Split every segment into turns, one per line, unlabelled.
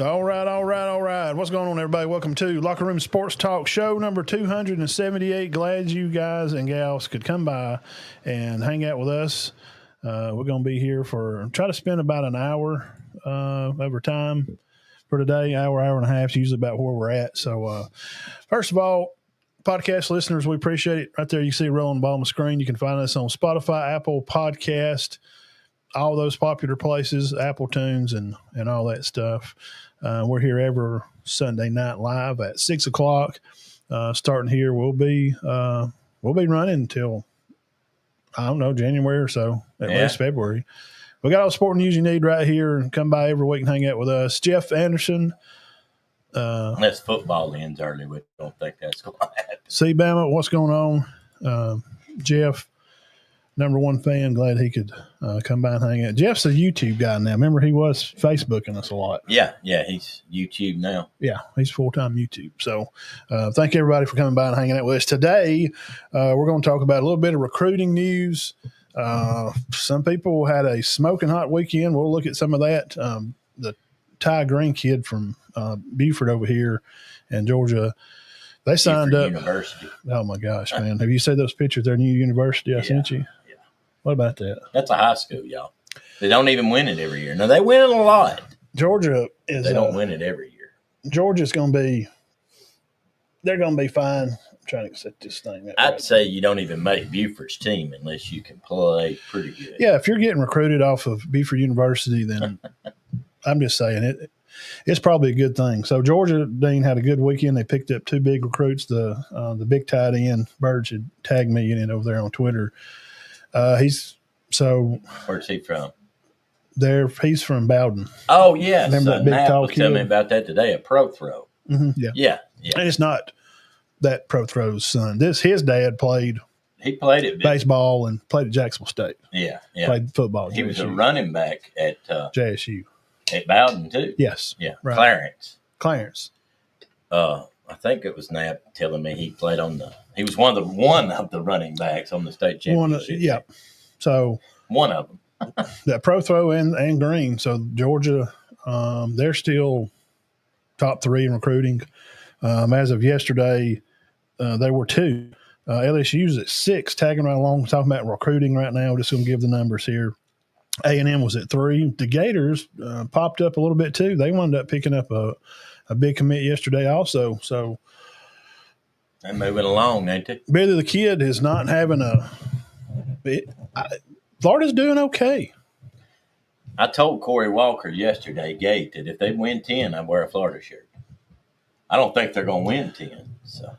All right, all right, all right. What's going on, everybody? Welcome to Locker Room Sports Talk, show number 278. Glad you guys and gals could come by and hang out with us. We're going to be here try to spend about an hour over time for today, hour and a half, usually about where we're at. So, first of all, podcast listeners, we appreciate it. Right there, you see rolling the ball on the screen. You can find us on Spotify, Apple Podcast, all those popular places, Apple Tunes, and all that stuff. We're here every Sunday night live at 6 o'clock. Starting here, we'll be running until, I don't know, January or so, at least February. We got all the sport news you need right here. Come by every week and hang out with us. Jeff Anderson.
Unless football ends early, we don't think that's going to happen.
See, Bama, what's going on? Jeff, number one fan, glad he could come by and hang out. Jeff's a YouTube guy now. Remember, he was Facebooking us a lot.
Yeah, he's YouTube now.
Yeah, he's full-time YouTube. So thank everybody for coming by and hanging out with us. Today, we're going to talk about a little bit of recruiting news. Some people had a smoking hot weekend. We'll look at some of that. The Ty Green kid from Buford over here in Georgia, they signed up.
University.
Oh, my gosh, man. Have you seen those pictures of their new university I sent you?
Yeah.
What about that?
That's a high school, y'all. They don't even win it every year. No, they win it a lot.
Georgia is.
They don't win it every year.
Georgia's going to be. They're going to be fine. I'm trying to set this thing up.
I'd say you don't even make Buford's team unless you can play pretty good.
Yeah, if you're getting recruited off of Buford University, then I'm just saying it's probably a good thing. So Georgia, Dean, had a good weekend. They picked up two big recruits. The big tight end, Burge, had tagged me in it over there on Twitter.
Where's he from?
He's from Bowden.
Oh, yeah.
Remember that big tall kid?
Tell me about that today, a pro throw.
Mm-hmm,
Yeah.
And it's not that pro throw's son. His dad played.
He played at
baseball and played at Jacksonville State.
Yeah.
Played football.
He was a running back at
JSU.
At Bowden too.
Yes.
Yeah.
Right. Clarence.
I think it was Knapp telling me he played he was one of the running backs on the state championship.
So
one of them.
That pro throw and Green. So Georgia, they're still top three in recruiting. As of yesterday, they were two. LSU's at 6, tagging right along. We're talking about recruiting right now. We're just going to give the numbers here. A&M was at 3. The Gators popped up a little bit too. They wound up picking up a big commit yesterday also. So
they're moving along, ain't they?
Billy the Kid is not having Florida's doing okay.
I told Corey Walker yesterday, Gate, that if they win 10, I'd wear a Florida shirt. I don't think they're going to win 10. So,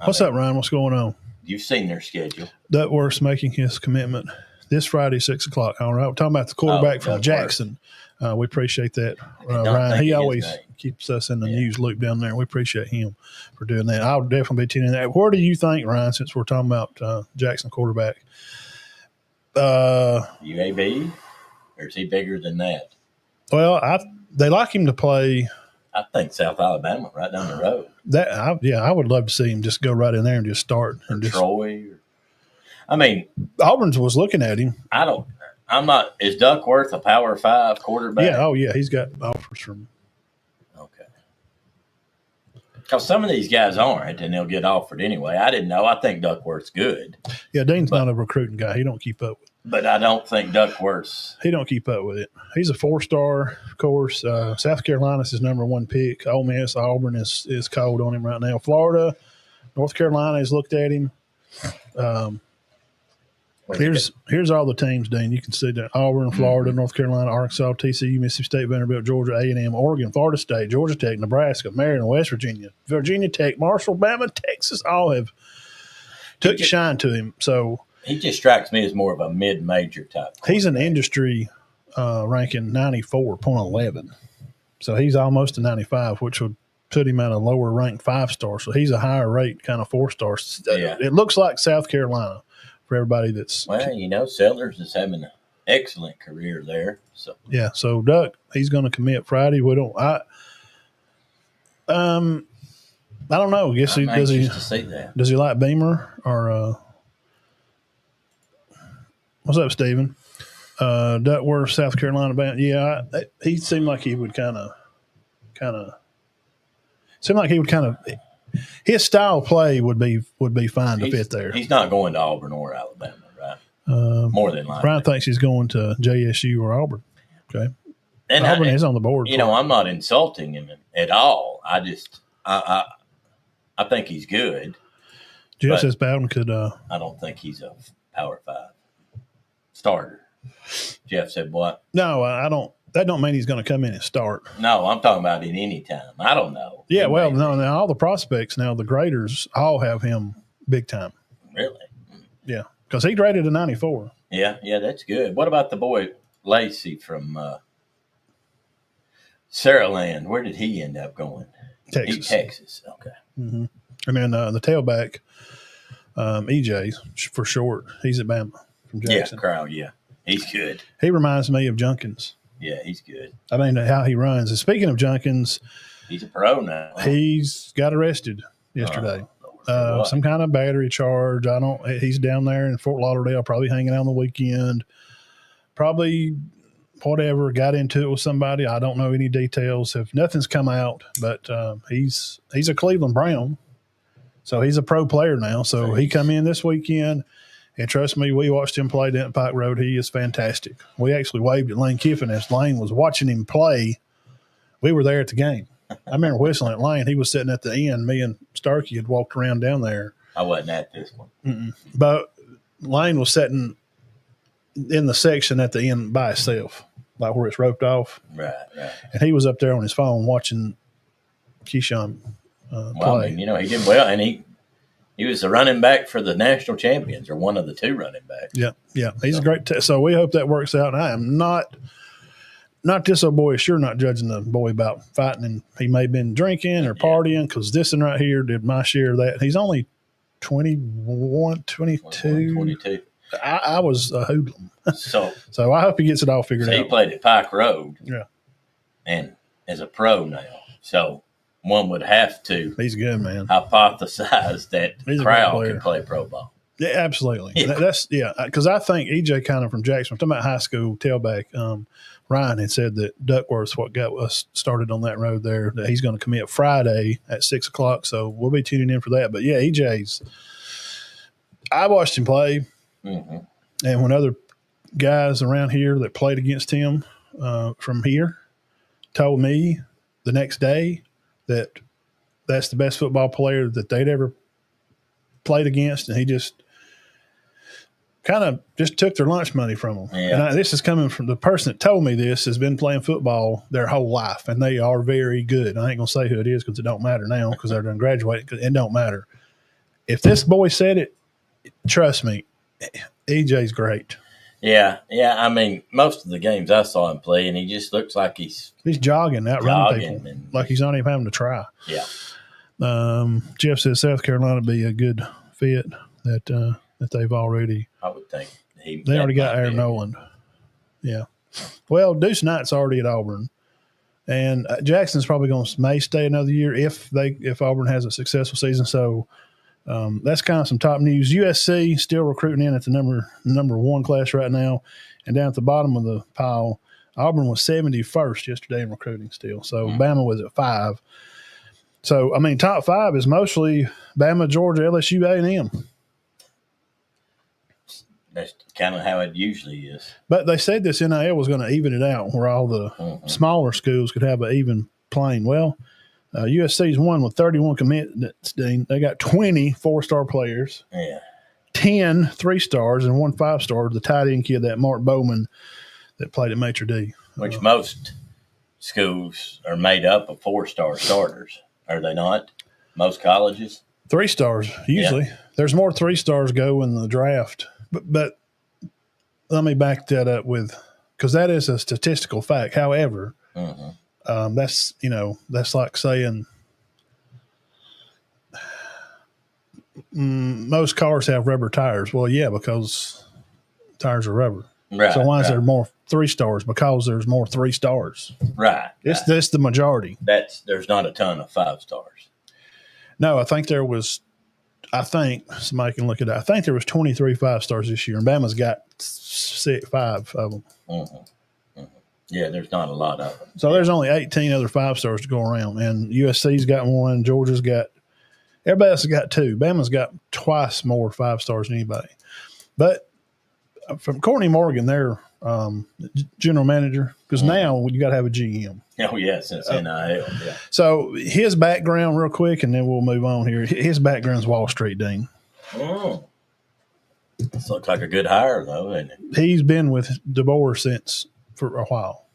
What's up, Ryan? What's going on?
You've seen their schedule.
Duckworth's making his commitment this Friday, 6 o'clock. All right. We're talking about the quarterback from Jackson. We appreciate that. Ryan, he always keeps us in the news loop down there. We appreciate him for doing that. I'll definitely be tuning in that. Where do you think, Ryan, since we're talking about Jackson quarterback?
UAB? Or is he bigger than that?
Well, they like him to play.
I think South Alabama, right down the road.
I would love to see him just go right in there and just start.
Troy.
Auburn's was looking at him.
Is Duckworth a Power 5 quarterback?
Yeah, yeah, he's got offers from.
Okay. Because some of these guys aren't, and they'll get offered anyway. I didn't know. I think Duckworth's good.
Yeah, Dean's not a recruiting guy. He don't keep up with it.
But I don't think Duckworth's.
He don't keep up with it. He's a 4-star, of course. South Carolina's his number one pick. Ole Miss, Auburn is cold on him right now. Florida, North Carolina has looked at him. Here's all the teams, Dean. You can see that: Auburn, Florida, North Carolina, Arkansas, TCU, Mississippi State, Vanderbilt, Georgia, A&M, Oregon, Florida State, Georgia Tech, Nebraska, Maryland, West Virginia, Virginia Tech, Marshall, Bama, Texas, all have took shine to him. So
he just strikes me as more of a mid-major type.
He's an industry ranking 94.11. So he's almost a 95, which would put him at a lower ranked 5-star. So he's a higher rate kind of 4-star.
Yeah.
It looks like South Carolina for everybody that's.
Well, Sellers is having an excellent career there. So
yeah, so Duck, he's going to commit Friday. We don't. I don't know. Does he
to see that.
Does he like Beamer or? What's up, Steven? Duckworth, South Carolina. Yeah, he seemed like he would kind of his style of play would be fine to fit there.
He's not going to Auburn or Alabama, right? More than likely.
Brian thinks he's going to JSU or Auburn. Okay, and Auburn is on the board.
I'm not insulting him at all. I just I think he's good.
Jeff says Bowden could.
I don't think he's a Power 5 starter. Jeff said what?
No, I don't. That don't mean he's going to come in and start.
No, I'm talking about at any time. I don't know.
Yeah, well, no, now all the prospects now, the graders all have him big time.
Really?
Yeah, because he graded a 94.
Yeah, that's good. What about the boy Lacey from Saraland? Where did he end up going?
Texas.
Texas, okay.
Mm-hmm. And then the tailback, EJ for short, he's at Bama from Jackson.
Yeah, Crowd, yeah. He's good.
He reminds me of Junkins.
Yeah, he's good.
I mean, how he runs. And speaking of Junkins,
he's a pro now.
He's got arrested yesterday. Some kind of battery charge. He's down there in Fort Lauderdale, probably hanging out on the weekend. Probably whatever, got into it with somebody. I don't know any details. If nothing's come out, but he's a Cleveland Brown. So he's a pro player now. So he come in this weekend. And trust me, we watched him play down at Pike Road. He is fantastic. We actually waved at Lane Kiffin as Lane was watching him play. We were there at the game. I remember whistling at Lane. He was sitting at the end. Me and Starkey had walked around down there.
I wasn't at this one.
Mm-mm. But Lane was sitting in the section at the end by himself, like where it's roped off.
Right.
And he was up there on his phone watching Keyshawn play.
Well, I mean, he did well, and he was the running back for the national champions, or one of the two running backs.
Yeah. He's a great so we hope that works out. And I am not this old boy, sure not judging the boy about fighting, and he may have been drinking or partying, because this one right here did my share of that. He's only 21, 22.
22.
I was a hoodlum.
So
I hope he gets it all figured out.
He played at Pike Road.
Yeah.
And as a pro now. So one would have to
he's good, man.
Hypothesize that Crowd can play pro ball.
Yeah, absolutely. Yeah. Because I think EJ kind of from Jackson, I'm talking about high school tailback. Ryan had said that Duckworth's what got us started on that road there, that he's going to commit Friday at 6:00. So we'll be tuning in for that. But yeah, I watched him play.
Mm-hmm.
And when other guys around here that played against him from here told me the next day that that's the best football player that they'd ever played against, and he just kind of just took their lunch money from them.
Yeah.
And this is coming from the person that told me this has been playing football their whole life, and they are very good. I ain't going to say who it is because it don't matter now because they're done graduating. It don't matter. If this boy said it, trust me, EJ's great.
Yeah. I mean, most of the games I saw him play, and he just looks like he's
jogging, outrunning people, like he's not even having to try.
Yeah.
Jeff says South Carolina would be a good fit that they've already.
I would think
they already got Aaron Noland. Yeah. Well, Deuce Knight's already at Auburn, and Jackson's probably may stay another year if Auburn has a successful season. So. That's kind of some top news. USC still recruiting in at the number one class right now. And down at the bottom of the pile, Auburn was 71st yesterday in recruiting still. So Bama was at 5. So, I mean, top 5 is mostly Bama, Georgia, LSU, A&M.
That's kind of how it usually is.
But they said this NIL was going to even it out where all the smaller schools could have an even playing. Well, USC's won with 31 commitments. They got 20 4-star players, 10 3-stars, and 1 5-star. The tight end kid, that Mark Bowman, that played at Maitre D.
Which most schools are made up of 4-star starters, are they not? Most colleges?
3-stars, usually. Yeah. There's more 3-stars go in the draft. But let me back that up because that is a statistical fact. However, that's like saying most cars have rubber tires. Well, yeah, because tires are rubber.
Right.
So why is there more 3-stars? Because there's more 3-stars.
Right.
That's the majority.
There's not a ton of 5-stars.
No, I think somebody can look at that. I think there was 23 5-stars this year, and Bama's got 5 of them.
Yeah, there's not a lot of them.
So there's only 18 other 5-stars to go around, and USC's got one. Georgia's got – everybody else has got 2. Bama's got twice more 5-stars than anybody. But from Courtney Morgan, their general manager, because now you got to have a GM.
Oh, yeah, since NIL, yeah.
So his background real quick, and then we'll move on here. His background's Wall Street, Dean.
This looks like a good hire, though, isn't it?
He's been with DeBoer for a while,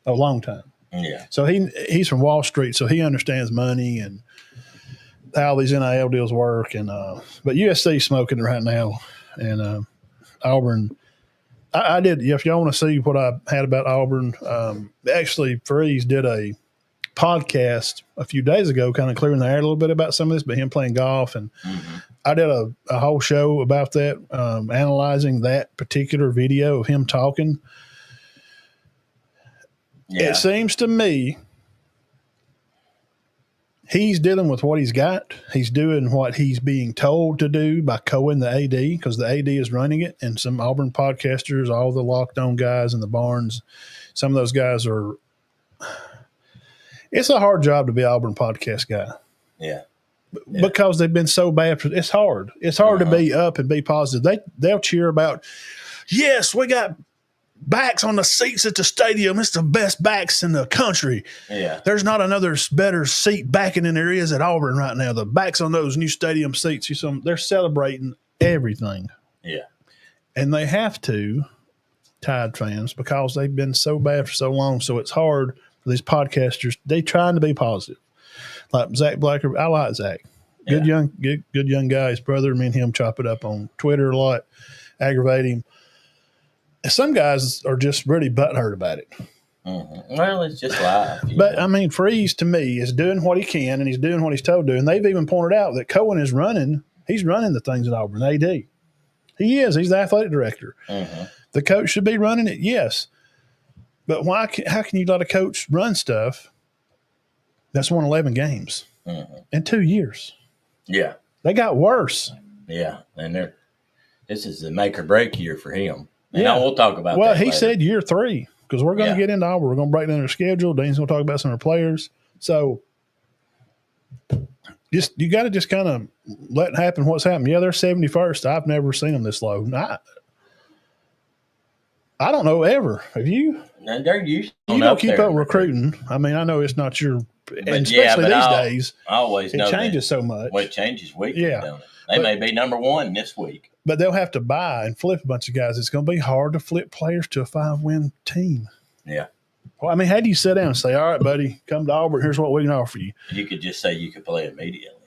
a long time.
Yeah.
So he's from Wall Street, so he understands money and how these NIL deals work. And but USC's smoking it right now, and Auburn. I did. If y'all want to see what I had about Auburn, actually, Freeze did a podcast a few days ago, kind of clearing the air a little bit about some of this, but him playing golf, and I did a whole show about that, analyzing that particular video of him talking. Yeah. It seems to me he's dealing with what he's got. He's doing what he's being told to do by Cohen, the AD, because the AD is running it, and some Auburn podcasters, all the locked on guys in the barns, some of those guys are – it's a hard job to be an Auburn podcast guy.
Yeah.
Because they've been so bad. It's hard. It's hard to be up and be positive. They'll cheer about, yes, we got backs on the seats at the stadium. It's the best backs in the country.
Yeah.
There's not another better seat backing than there is at Auburn right now. The backs on those new stadium seats, they're celebrating everything.
Yeah.
And they have to, Tide fans, because they've been so bad for so long. So it's hard for these podcasters. They trying to be positive. Like Zach Blacker, I like Zach. Good young guy. His brother, me and him chop it up on Twitter a lot, aggravate him. And some guys are just really butthurt about it.
Well, it's just life.
But, I mean, Freeze, to me, is doing what he can, and he's doing what he's told to do. And they've even pointed out that Cohen is running. He's running the things at Auburn, AD. He is. He's the athletic director. The coach should be running it, yes. But how can you let a coach run stuff that's won 11 games in 2 years?
Yeah.
They got worse.
Yeah. And this is the make or break year for him. And we'll talk about that.
Well, he said year 3, because we're going to get into Auburn. We're going to break down their schedule. Dean's going to talk about some of their players. So you got to just kind of let it happen what's happened. Yeah, they're 71st. I've never seen them this low. I don't know ever. Have you?
And they're used to
you don't keep up recruiting. I mean, I know it's not your – and especially these days,
I always know
it changes so much.
Well, it changes weekly, don't it? They may be number 1 this week.
But they'll have to buy and flip a bunch of guys. It's going to be hard to flip players to a 5-win team.
Yeah.
Well, I mean, how do you sit down and say, all right, buddy, come to Auburn. Here's what we can offer you.
You could just say you could play immediately.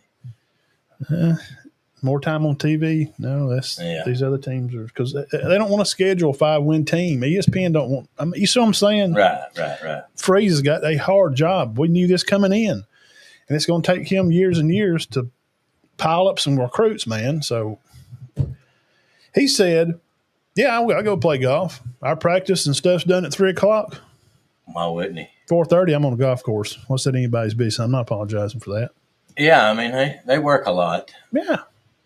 More time on TV? No, these other teams are – because they don't want to schedule a 5-win team. ESPN don't want – I mean, you see what I'm saying?
Right.
Freeze has got a hard job. We knew this coming in. And it's going to take him years and years to pile up some recruits, man. So he said, I go play golf. Our practice and stuff's done at 3 o'clock.
Why wouldn't he?
4:30, I'm on the golf course. What's that anybody's business? I'm not apologizing for that.
Yeah, I mean, they work a lot.
Yeah.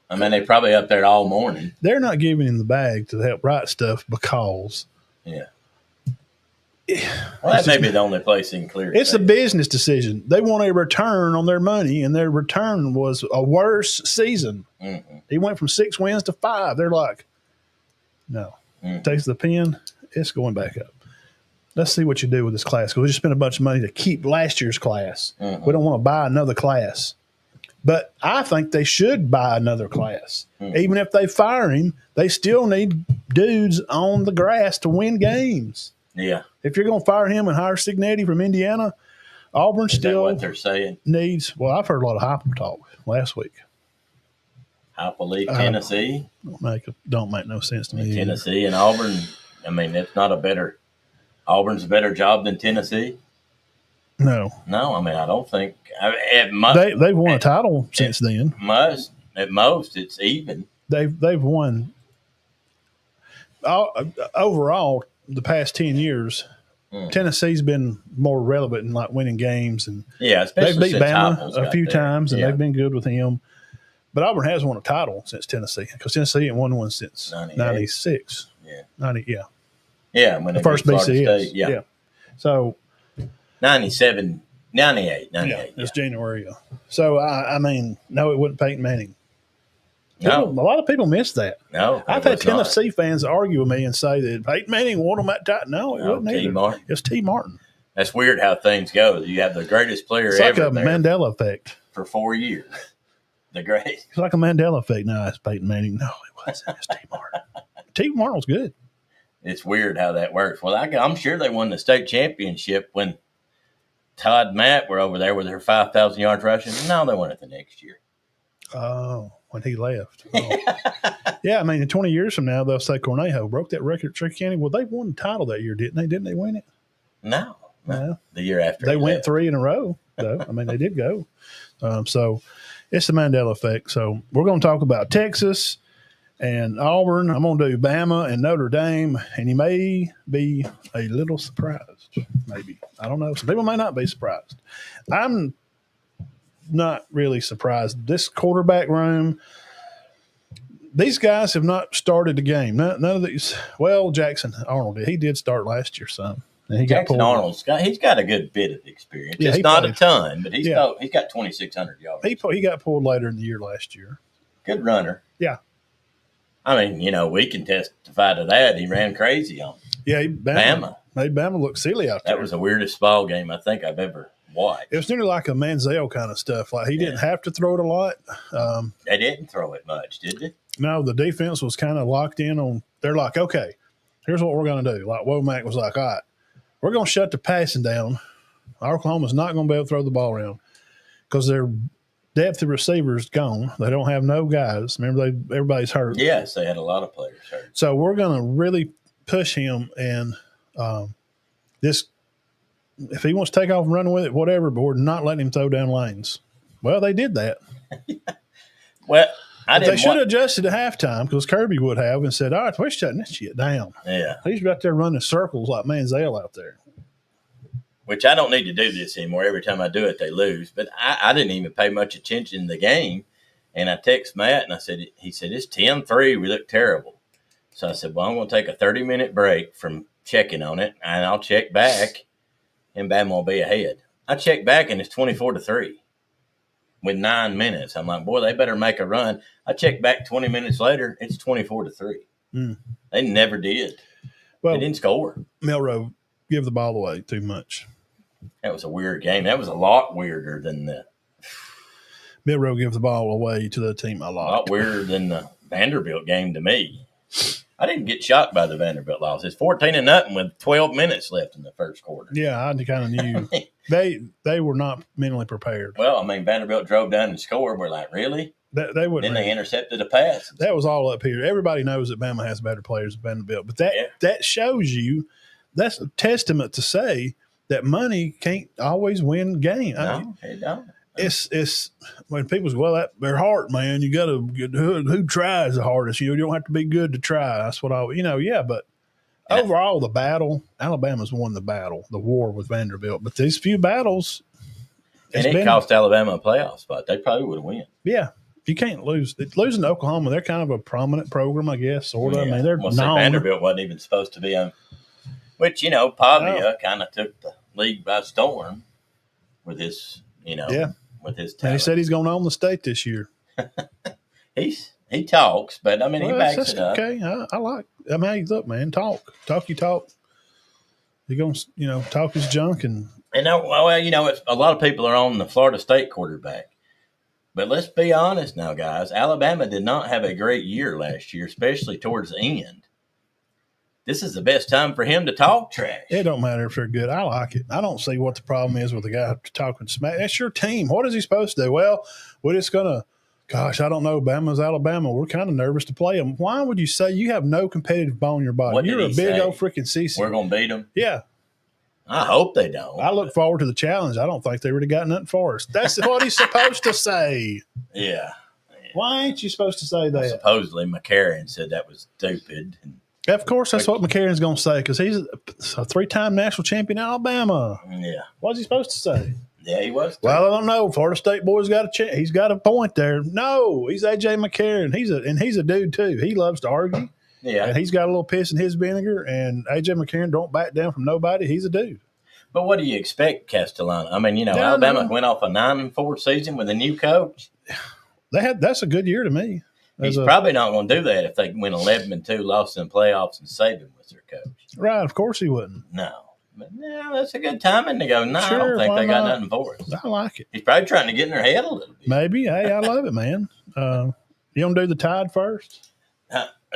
I mean, they're probably up there all morning.
They're not giving him the bag to help write stuff because.
Yeah. Well, that may be the only place he can clear it.
It's a business decision. They want a return on their money, and their return was a worse season. He went from 6 wins to 5. They're like, no. Takes the pen, it's going back up. Let's see what you do with this class, because we just spent a bunch of money to keep last year's class. We don't want to buy another class. But I think they should buy another class. Even if they fire him, they still need dudes on the grass to win games.
Yeah.
If you're going to fire him and hire Signetti from Indiana, Auburn still
what they're saying?
Needs – well, I've heard a lot of hype talk last week.
Hype League, Tennessee?
Don't make no sense to me.
Tennessee and Auburn, I mean, it's not a better – Auburn's a better job than Tennessee?
No,
I mean, I don't think
they've won a title since then.
At most, it's even.
They've won overall the past 10 years. Tennessee's been more relevant in like winning games, and they've beat Bama a few times, and they've been good with him. But Auburn has won a title since Tennessee, because Tennessee ain't won one since 96.
Yeah.
90, yeah.
Yeah, when
The
they
first
beat Florida
BCS.
State. Yeah.
So
97, 98.
it's January. So I mean, no, it wasn't Peyton Manning.
No.
A lot of people miss that.
No.
I've had Tennessee fans argue with me and say that Peyton Manning won them that time. No, it wasn't
T.
either.
Martin.
It's T. Martin.
That's weird how things go. You have the greatest player
It's like
ever
a Mandela effect.
for 4 years. The great.
It's like a Mandela effect. No, it's Peyton Manning. No, it wasn't. It's T. Martin. T. Martin was good.
It's weird how that works. Well, I'm sure they won the state championship when Todd and Matt were over there with their 5,000 yards rushing. No, they won it the next year.
Oh, when he left. Oh. Yeah, I mean, in 20 years from now, they'll say Cornejo broke that record at Cherokee County. Well, they won the title that year, didn't they? Didn't they win it?
No.
No.
The year after.
They went 3 in a row, though. I mean, they did go. So it's the Mandela effect. So we're going to talk about Texas and Auburn. I'm going to do Bama and Notre Dame, and you may be a little surprised. Maybe. I don't know. Some people may not be surprised. I'm not really surprised. This quarterback room, these guys have not started the game. None of these. Well, Jackson Arnold did. He did start last year, some. And he
Jackson Arnold's he's got a good bit of experience.
Yeah,
it's not a ton, but he's got 2,600 yards.
He got pulled later in the year last year.
Good runner.
Yeah.
I mean, we can testify to that. He ran crazy on
Yeah,
Bama.
Made Bama look silly out there.
That was the weirdest ball game I think I've ever watched.
It was nearly like a Manziel kind of stuff. Like he didn't have to throw it a lot.
They didn't throw it much, did they?
No, the defense was kind of locked in on. They're like, okay, here's what we're going to do. Like Womack was like, all right, we're going to shut the passing down. Oklahoma's not going to be able to throw the ball around because their depth of receivers gone. They don't have no guys. Remember, everybody's hurt.
Yes, they had a lot of players hurt.
So we're going to really push him, and this. If he wants to take off and run with it, whatever, but we're not letting him throw down lanes. Well, they did that.
Well,
they should have adjusted at halftime because Kirby would have and said, all right, we're shutting this shit down.
Yeah.
He's out there running circles like Manziel out there.
Which I don't need to do this anymore. Every time I do it, they lose. But I didn't even pay much attention to the game. And I text Matt, and he said, it's 10-3. We look terrible. So I said, well, I'm going to take a 30-minute break from checking on it, and I'll check back, and Bama will be ahead. I check back, and it's 24-3 with 9 minutes. I'm like, boy, they better make a run. I check back 20 minutes later, it's 24-3. They never did. Well, they didn't score.
Milroe give the ball away too much.
That was a weird game. That was a lot weirder than the
Milroe gives the ball away to the team a lot.
A lot weirder than the Vanderbilt game to me. I didn't get shocked by the Vanderbilt loss. It's 14-0 with 12 minutes left in the first quarter.
Yeah, I kind of knew. They were not mentally prepared.
Well, I mean, Vanderbilt drove down and scored. We're like, really?
They wouldn't.
Then they intercepted a pass.
That was all up here. Everybody knows that Bama has better players than Vanderbilt. But that shows you, that's a testament to say that money can't always win games.
No, it don't.
It's when people say, well, their heart, man, you got to who tries the hardest. You don't have to be good to try. That's what but overall, the battle, Alabama's won the battle, the war with Vanderbilt. But these few battles,
it cost Alabama a playoff spot. They probably would have won.
Yeah. You can't lose. Losing to Oklahoma, they're kind of a prominent program, I guess, sort of.
Yeah.
I mean, they're known.
Vanderbilt wasn't even supposed to be on. Which, Pavia kind of took the league by storm with his, with his talent.
And he said he's going to own the state this year.
He talks, but, I mean, he backs it up.
Okay, hey, look, man, talk. You talk. You're going to, talk his junk. And
a lot of people are on the Florida State quarterback. But let's be honest now, guys. Alabama did not have a great year last year, especially towards the end. This is the best time for him to talk trash.
It don't matter if they're good. I like it. I don't see what the problem is with the guy talking smack. That's your team. What is he supposed to do? Well, we're just going to, gosh, I don't know. Bama's Alabama. We're kind of nervous to play them. Why would you say you have no competitive bone in your body? You're a big old freaking CC.
We're going to beat them?
Yeah.
I hope they don't.
I look forward to the challenge. I don't think they really got nothing for us. That's what he's supposed to say.
Yeah.
Why ain't you supposed to say that?
Well, supposedly, McCarron said that was stupid.
Of course, that's what McCarron's going to say because he's a three-time national champion in Alabama.
Yeah.
What's he supposed to say?
Yeah, he was.
Well, I don't know. Florida State boy's got he's got a point there. No, he's A.J. McCarron. He's a dude too. He loves to argue.
Yeah.
And he's got a little piss in his vinegar, and A.J. McCarron don't back down from nobody. He's a dude.
But what do you expect, Castellano? I mean,
No,
Alabama went off a 9-4 season with a new coach.
That's a good year to me.
He's probably not going to do that if they win 11-2, lost in the playoffs, and Saban was their coach.
Right, of course he wouldn't.
No. But that's a good timing to go, no,
Sure,
I don't think they got
not?
nothing for us.
I like it.
He's probably trying to get in their head a little bit.
Maybe. Hey, I love it, man. You want to do the Tide first?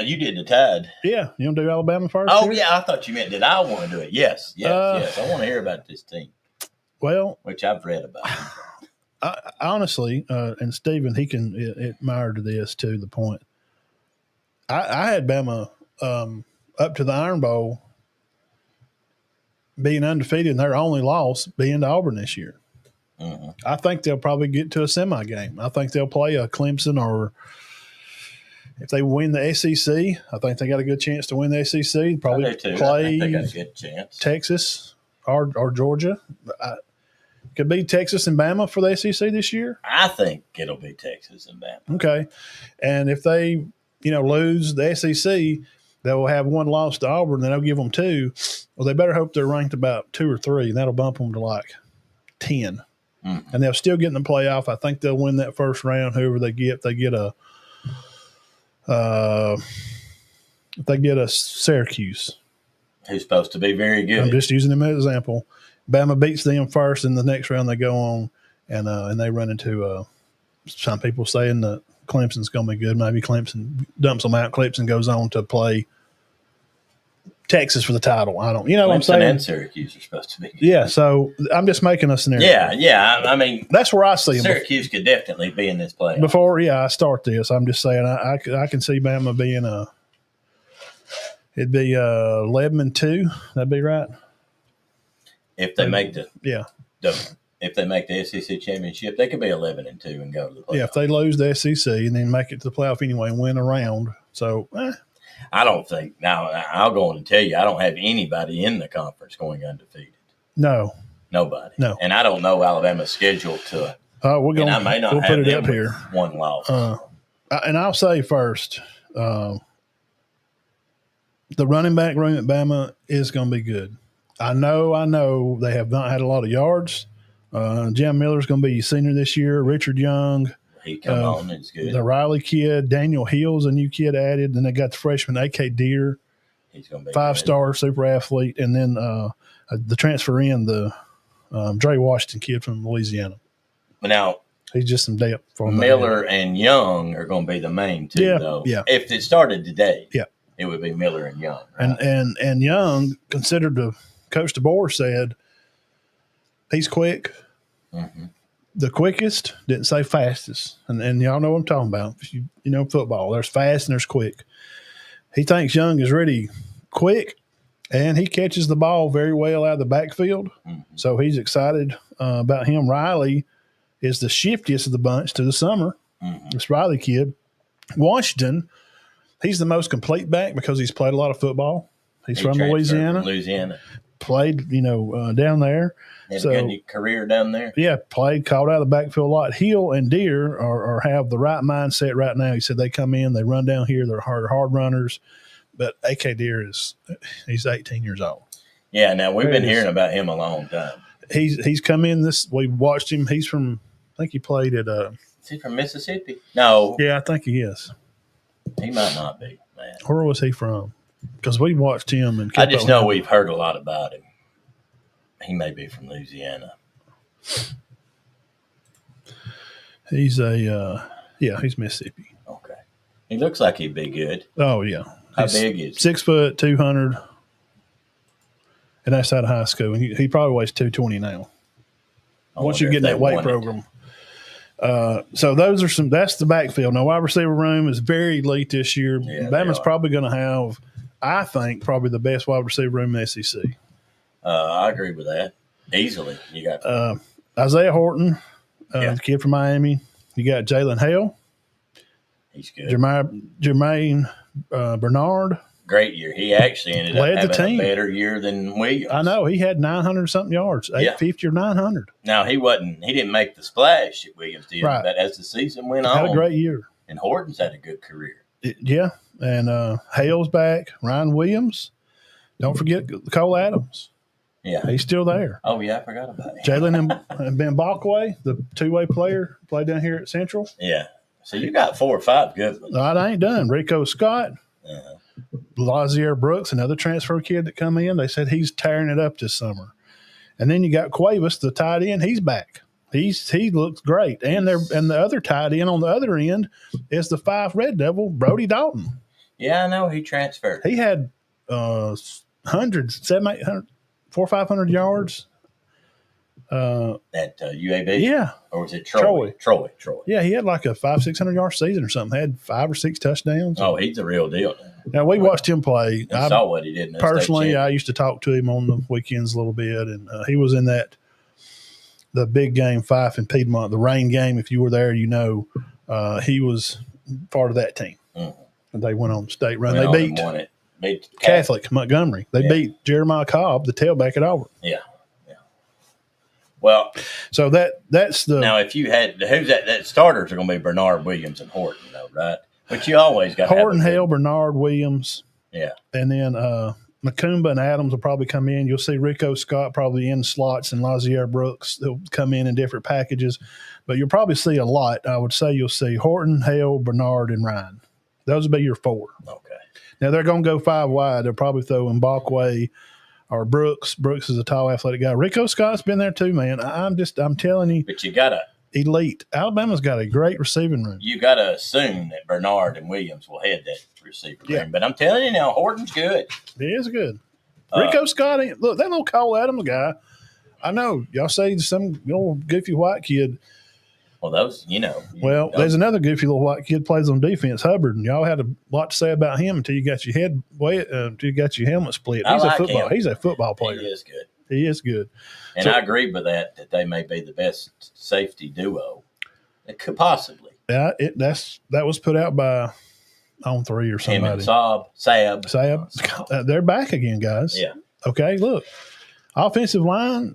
You did the Tide.
Yeah. You want to do Alabama first?
Oh,
here?
yeah. I thought you meant, did I want to do it? Yes. Yes. I want to hear about this team.
Well,
which I've read about.
Honestly, and Stephen, he can admire to this to the point. I had Bama up to the Iron Bowl being undefeated, and their only loss being to Auburn this year.
Mm-hmm.
I think they'll probably get to a semi game. I think they'll play a Clemson, or if they win the SEC, I think they got a good chance to win the SEC. Probably play
they got a good chance.
Texas or Georgia. Could be Texas and Bama for the SEC this year.
I think it'll be Texas and Bama.
Okay, and if they lose the SEC, they will have one loss to Auburn. Then they'll give them two. Well, they better hope they're ranked about 2 or 3, and that'll bump them to like 10.
Mm-hmm.
And they'll still get in the playoff. I think they'll win that first round. Whoever they get, if they get a Syracuse,
who's supposed to be very good.
I'm just using them as an example. Bama beats them first, and the next round they go on, and they run into some people saying that Clemson's going to be good. Maybe Clemson dumps them out. Clemson goes on to play Texas for the title. I don't,
Clemson
what I'm saying?
And Syracuse are supposed to be good.
Yeah, so I'm just making a scenario.
Yeah. I mean,
that's where I see them.
Syracuse could definitely be in this playoff.
Before, I start this, I'm just saying I can see Bama being it'd be 11-2. That'd be right.
If they make if they make the SEC championship, they could be 11-2 and go to the playoff.
Yeah, if they lose the SEC and then make it to the playoff anyway and win a round. So,
I don't think – now, I'll go on and tell you, I don't have anybody in the conference going undefeated.
No.
Nobody.
No.
And I don't know Alabama's schedule to –
we're going.
I may not
we'll
have
put it
them
up here.
One loss.
And I'll say first, the running back room at Bama is going to be good. I know they have not had a lot of yards. Jim Miller's going to be senior this year. Richard Young.
He come on. It's good.
The Riley kid. Daniel Hill's a new kid added. Then they got the freshman A.K. Deere.
He's going to be
5-star super athlete. And then the transfer in, the Dre Washington kid from Louisiana.
But now,
he's just some depth for
Miller and Young are going to be the main two, though.
Yeah.
If it started today,
yeah,
it would be Miller and Young. Right?
And Young, considered to Coach DeBoer said he's quick.
Mm-hmm.
The quickest, didn't say fastest. And y'all know what I'm talking about. You know football. There's fast and there's quick. He thinks Young is really quick, and he catches the ball very well out of the backfield.
Mm-hmm.
So he's excited about him. Riley is the shiftiest of the bunch to the summer.
Mm-hmm.
This Riley kid. Washington, he's the most complete back because he's played a lot of football. He's from Louisiana. Played, down there.
Had a good career down there.
Yeah, played, caught out of the backfield a lot. Hill and Deere have the right mindset right now. He said they come in, they run down here, they're hard runners. But A.K. Deere he's 18 years old.
Yeah, now we've been hearing about him a long time.
He's come in we watched him. He's from, I think he played at
Is he from Mississippi? No.
Yeah, I think he is.
He might not be, man.
Where was he from? Because we watched him and
I just know we've heard a lot about him. He may be from Louisiana.
He's he's Mississippi.
Okay. He looks like he'd be good.
Oh, yeah.
How big is he?
6 foot, 200. And that's out of high school. And he probably weighs 220 now. Once you get in that weight program. So that's the backfield. Now, wide receiver room is very elite this year.
Yeah,
Bama's probably going to have, I think, probably the best wide receiver room in the SEC.
I agree with that. Easily. You got
Isaiah Horton, the kid from Miami. You got Jalen Hale.
He's good.
Jermaine Bernard.
Great year. He actually ended up having a better year than Williams.
I know. He had 900-something yards, 850 or 900.
Now, he didn't make the splash that Williams did,
right.
But as the season went on.
Had a great year.
And Horton's had a good career.
Yeah, and Hale's back. Ryan Williams. Don't forget Cole Adams.
Yeah.
He's still there.
Oh, yeah, I forgot about him.
Jalen and Ben Balkway, the two-way player, played down here at Central.
Yeah. So you got 4 or 5 good ones.
I ain't done. Rico Scott.
Uh-huh.
Lazier Brooks, another transfer kid that come in. They said he's tearing it up this summer. And then you got Cuevas, the tight end. He's back. He looks great. And the other tight end on the other end is the 5 Red Devil, Brody Dalton.
Yeah, I know. He transferred.
He had hundreds, 700, 800, 400, 500 yards.
At UAB?
Yeah.
Or was it Troy? Troy.
Yeah, he had like a 500-600 yard season or something. Had 5 or 6 touchdowns.
Oh, he's the real deal
now we watched him play.
I saw what he did.
Personally, I used to talk to him on the weekends a little bit, and he was in the big game, Fife and Piedmont, the rain game. If you were there, he was part of that team. Mm-hmm. And they went on the state run. They beat Catholic Montgomery. They beat Jeremiah Cobb, the tailback at Auburn.
Yeah. Well,
so that's the
now. If you had who's that starters are going to be Bernard Williams and Horton, though, right? But you always got
Horton, Hale, Bernard Williams,
yeah,
and then Macumba and Adams will probably come in. You'll see Rico Scott probably in slots, and Lazier Brooks they'll come in different packages. But you'll probably see a lot. I would say you'll see Horton, Hale, Bernard, and Ryan. Those will be your 4.
Okay.
Now they're going to go 5 wide. They'll probably throw in Balkway or Brooks. Brooks is a tall, athletic guy. Rico Scott's been there too, man. I'm telling you.
But you got
elite. Alabama's got a great receiving room.
You got to assume that Bernard and Williams will head that receiver room. But I'm telling you now, Horton's good.
He is good. Rico Scott ain't. Look, that little Cole Adams guy. I know y'all say some goofy white kid.
Well, those,
Well, there's another goofy little white kid plays on defense, Hubbard, and y'all had a lot to say about him until you got your until you got your helmet split. He's a football player.
He is good.
He is good.
And I agree with that they may be the best safety duo. It could possibly.
Yeah, that was put out by On 3 or somebody.
Him and Sab.
They're back again, guys.
Yeah.
Okay, look. Offensive line,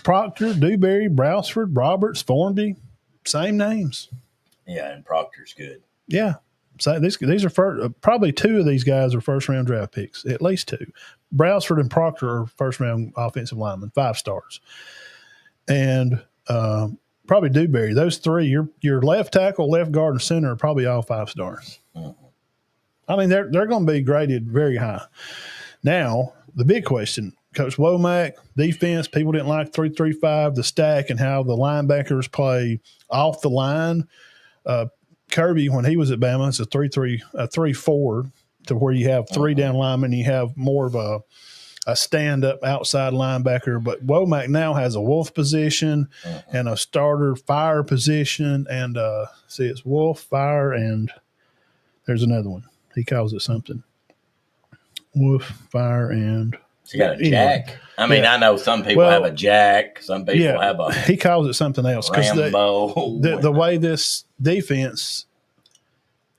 Proctor, Dewberry, Browsford, Roberts, Formby. Same names.
Yeah, and Proctor's good.
Yeah. So these are probably 2 of these guys are first-round draft picks, at least 2. Browsford and Proctor are first-round offensive linemen, 5 stars. And probably Dewberry. Those 3, your left tackle, left guard, and center are probably all 5 stars. Mm-hmm. I mean, they're going to be graded very high. Now, the big question, Coach Womack, defense, people didn't like 3-3-5, the stack, and how the linebackers play off the line. Kirby, when he was at Bama, it's a 3-4 to where you have 3 down linemen. You have more of a stand-up outside linebacker. But Womack now has a wolf position and a starter fire position. And it's wolf, fire, and there's another one. He calls it something. Wolf, fire, and –
so you got a jack? I mean, I know some people have a jack. Some people have a
he calls it something else.
Rambo.
The way this defense,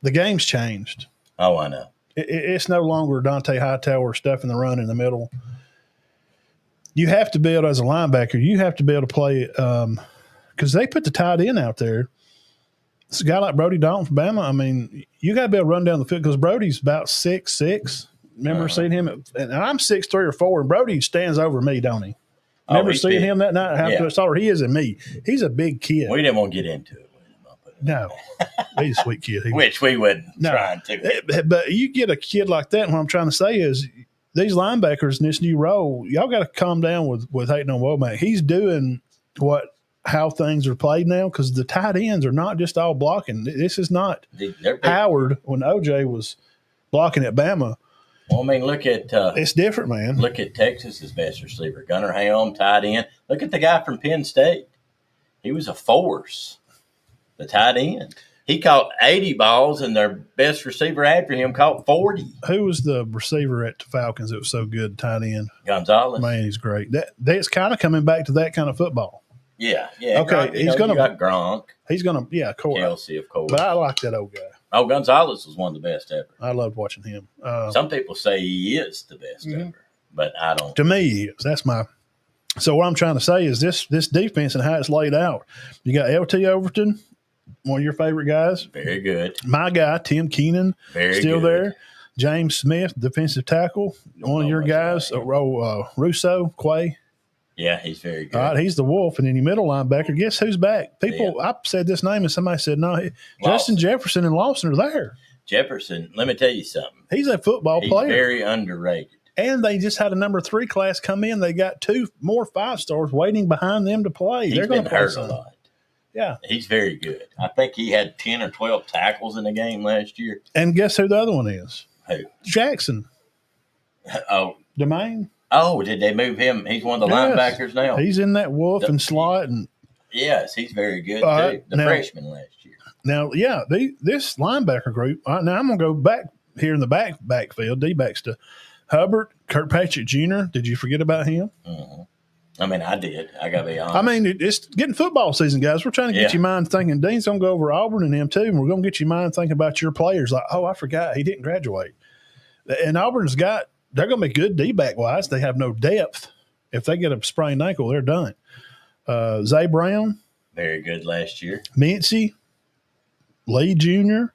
the game's changed.
Oh, I know.
It's no longer Dante Hightower stuffing the run in the middle. You have to be able, as a linebacker, you have to be able to play because they put the tight end out there. It's a guy like Brody Dalton from Bama. I mean, you got to be able to run down the field because Brody's about 6'6". Remember seeing him? And I'm 6'3" or 4", and Brody stands over me, don't he? Remember seeing him that night? How taller he is than me. He's a big kid.
We didn't want to get into it.
No. He's a sweet kid.
Which we wouldn't try to.
But you get a kid like that, and what I'm trying to say is these linebackers in this new role, y'all got to calm down with hating on Womack. He's doing how things are played now because the tight ends are not just all blocking. This is not Howard when OJ was blocking at Bama.
Well, I mean, look at
it's different, man.
Look at Texas's best receiver, Gunnar Helm, tight end. Look at the guy from Penn State. He was a force, the tight end. He caught 80 balls, and their best receiver after him caught 40.
Who was the receiver at the Falcons that was so good, tight end?
Gonzalez.
Man, he's great. That's kind of coming back to that kind of football.
Yeah.
Okay,
he's going to got Gronk.
He's going to, of course.
Kelsey, of course.
But I like that old guy.
Oh, Gonzalez was one of the best ever.
I loved watching him.
Some people say he is the best ever, but I don't.
To me, he is. That's my. So what I'm trying to say is this defense and how it's laid out. You got LT Overton, one of your favorite guys.
Very good.
My guy, Tim Keenan, still
Very good.
there. James Smith, defensive tackle. One of your guys, Russo, Quay.
Yeah, he's very good.
All right, he's the Wolf. And then your middle linebacker, guess who's back? I said this name and somebody said, no, Justin Jefferson and Lawson are there.
Jefferson, let me tell you something.
He's a football player.
He's very underrated.
And they just had a number 3 class come in. They got 2 more 5-stars waiting behind them to play.
They're going to hurt a lot.
Yeah.
He's very good. I think he had 10 or 12 tackles in the game last year.
And guess who the other one is?
Who?
Jackson.
Oh.
Domain.
Oh, did they move him? He's one of the linebackers now.
He's in that wolf and slot. And
yes, he's very good too. The freshman last year.
Now, this linebacker group. Now I'm going to go back here in the backfield, D-backs to Hubbard, Kirkpatrick Jr. Did you forget about him?
Mm-hmm. I mean, I did. I got to be honest.
I mean, it's getting football season, guys. We're trying to get your mind thinking Dean's going to go over Auburn and him too, and we're going to get your mind thinking about your players. Like, oh, I forgot he didn't graduate. And Auburn's they're going to be good D-back wise. They have no depth. If they get a sprained ankle, they're done. Zay Brown.
Very good last year.
Mincy. Lee Jr.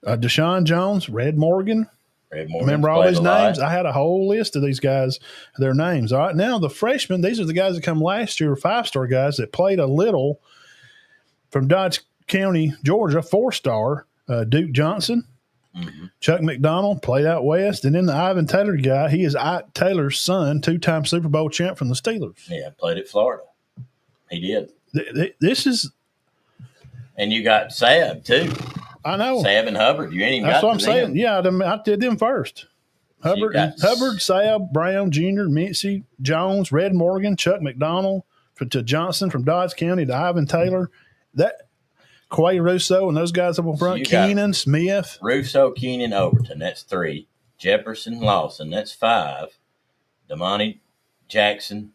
Deshaun Jones. Red Morgan. Remember all these names? I had a whole list of these guys, their names. All right, now the freshmen, these are the guys that come last year, 5-star guys that played a little from Dodge County, Georgia, 4-star, Duke Johnson, Chuck McDonald, played out west, and then the Ivan Taylor guy, he is Ike Taylor's son, 2-time Super Bowl champ from the Steelers.
Yeah, played at Florida. He did.
This is –
and you got Sab, too.
I know.
Sab and Hubbard. You ain't even
That's
got
what I'm saying.
them.
Yeah, I did them first. Hubbard, Sab, Brown, Jr., Mincy, Jones, Red Morgan, Chuck McDonald, to Johnson from Dodge County to Ivan Taylor. That Quay Russo and those guys up in front.
So
Keenan, Smith.
Russo, Keenan, Overton. That's 3. Jefferson, Lawson. That's 5. Damani, Jackson,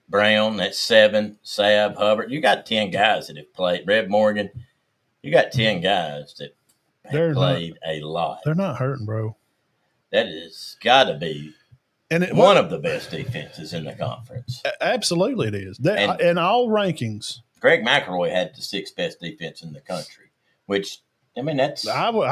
Brown. That's 7. Sab, Hubbard. You got 10 guys that have played. Red Morgan. You got 10 guys that have played a lot.
They're not hurting, bro.
That has got to be one of the best defenses in the conference.
Absolutely it is. In all rankings.
Greg McElroy had the 6th best defense in the country, which, I mean, that's –
I would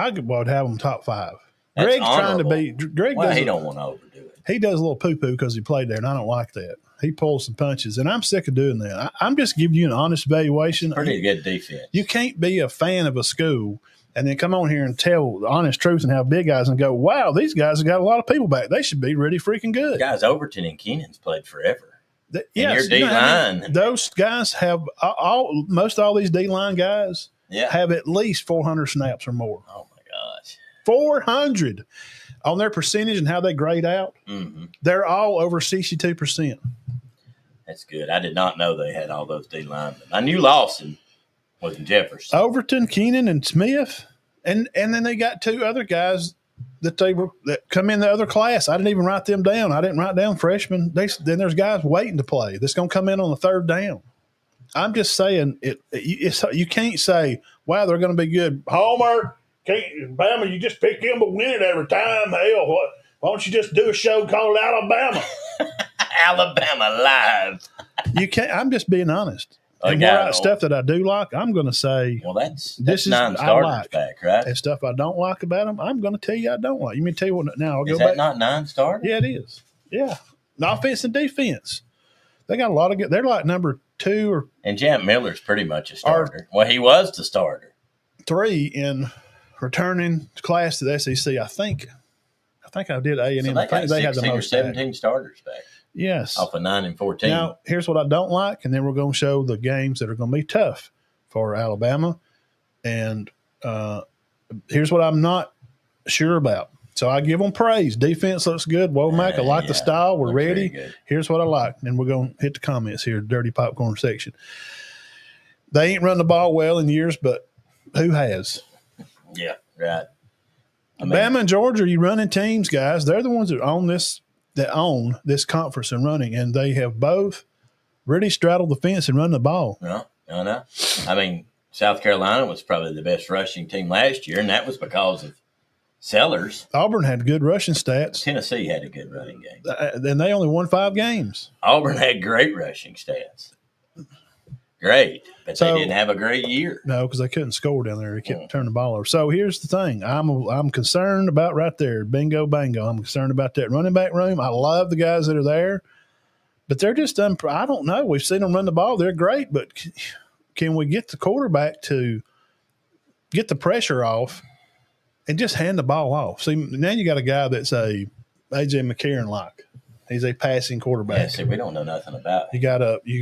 have them top 5.
That's
Greg's
honorable.
trying to be – Greg
he don't want to overdo it.
He does a little poo-poo because he played there, and I don't like that. He pulls some punches, and I'm sick of doing that. I'm just giving you an honest evaluation.
Pretty good defense.
You can't be a fan of a school and then come on here and tell the honest truth and have big guys and go, wow, these guys have got a lot of people back. They should be really freaking good.
Guys, Overton and Keenan's played forever.
Yes,
your D-line.
Those guys have most all these D-line guys have at least 400 snaps or more.
Oh, my gosh.
400 on their percentage and how they grade out.
Mm-hmm.
They're all over 62%.
That's good. I did not know they had all those D linemen. I knew Lawson was in Jefferson.
Overton, Keenan, and Smith. And then they got 2 other guys that come in the other class. I didn't even write them down. I didn't write down freshmen. Then there's guys waiting to play that's going to come in on the 3rd down. I'm just saying you can't say, wow, they're going to be good. Homer, Bama, you just pick them but win it every time. Hell, why don't you just do a show called Alabama?
Alabama Live.
You can't. I'm just being honest. And stuff that I do like, I'm going to say.
Well, that's 9 starters back, right?
And stuff I don't like about them, I'm going to tell you I don't like. You mean tell you what? Now I'll go
back. Is that not 9 starters?
Yeah, it is. Yeah, the offense and defense. They got a lot of good. They're like number 2 or.
And Jamp Miller's pretty much a starter. Well, he was the starter.
3 in returning class to the SEC. I think I did A&M.
So I think they had the most 17 starters back.
Yes.
Off of 9 and 14.
Now, here's what I don't like, and then we're going to show the games that are going to be tough for Alabama. And here's what I'm not sure about. So I give them praise. Defense looks good. Womack, I like the style. We're ready. Here's what I like. And we're going to hit the comments here, dirty popcorn section. They ain't run the ball well in years, but who has?
Yeah, right.
Bama and Georgia, you running teams, guys. They're the ones that own this conference and running, and they have both really straddled the fence and run the ball.
No. I mean, South Carolina was probably the best rushing team last year, and that was because of Sellers.
Auburn had good rushing stats.
Tennessee had a good running game.
And they only won 5 games.
Auburn had great rushing stats. great, but they didn't have a great year.
No, because they couldn't score down there. They couldn't turn the ball over. So here's the thing. I'm concerned about right there. Bingo, bango. I'm concerned about that running back room. I love the guys that are there, but they're just I don't know. We've seen them run the ball. They're great, but can we get the quarterback to get the pressure off and just hand the ball off? See, now you got a guy that's a A.J. McCarron like. He's a passing quarterback.
Yeah, see, we don't know nothing about him.
You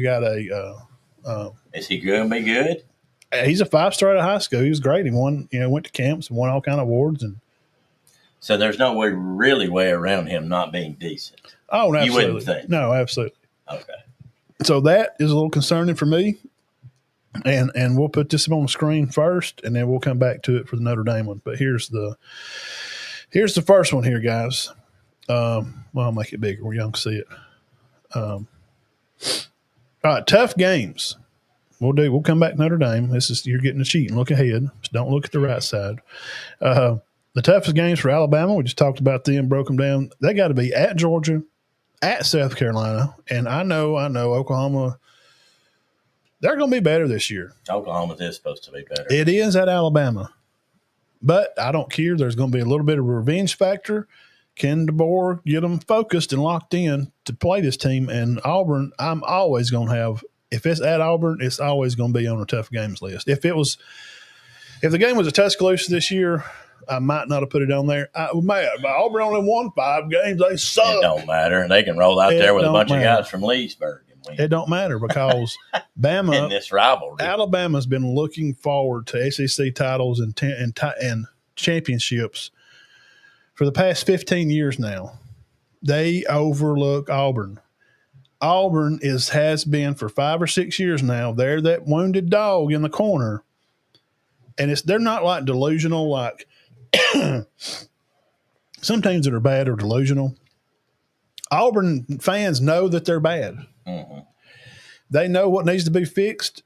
got a
is he going to be good?
He's a 5-star out of high school. He was great. He won, went to camps and won all kind of awards. And
so there's no way around him not being decent.
Oh, absolutely.
You wouldn't think.
No, absolutely.
Okay.
So that is a little concerning for me. And we'll put this on the screen first, and then we'll come back to it for the Notre Dame one. But here's the first one here, guys. Well, I'll make it bigger where y'all can see it. All right, tough games. We'll come back to Notre Dame. You're getting a sheet and look ahead. Just don't look at the right side. The toughest games for Alabama, we just talked about them, broke them down. They got to be at Georgia, at South Carolina, and I know Oklahoma. They're going to be better this year.
Oklahoma is supposed to be better.
It is at Alabama, but I don't care. There's going to be a little bit of a revenge factor. Can DeBoer get them focused and locked in to play this team? And Auburn, I'm always going to have. If it's at Auburn, it's always going to be on a tough games list. If the game was a Tuscaloosa this year, I might not have put it on there. Auburn only won 5 games. They suck.
It don't matter. They can roll out there with a bunch of guys from Leesburg and win.
It don't matter because Bama
in this rivalry.
Alabama's been looking forward to SEC titles and championships for the past 15 years now. They overlook Auburn. Auburn has been for 5 or 6 years now. They're that wounded dog in the corner, and they're not like delusional. Like some teams that are bad are delusional. Auburn fans know that they're bad.
Mm-hmm.
They know what needs to be fixed.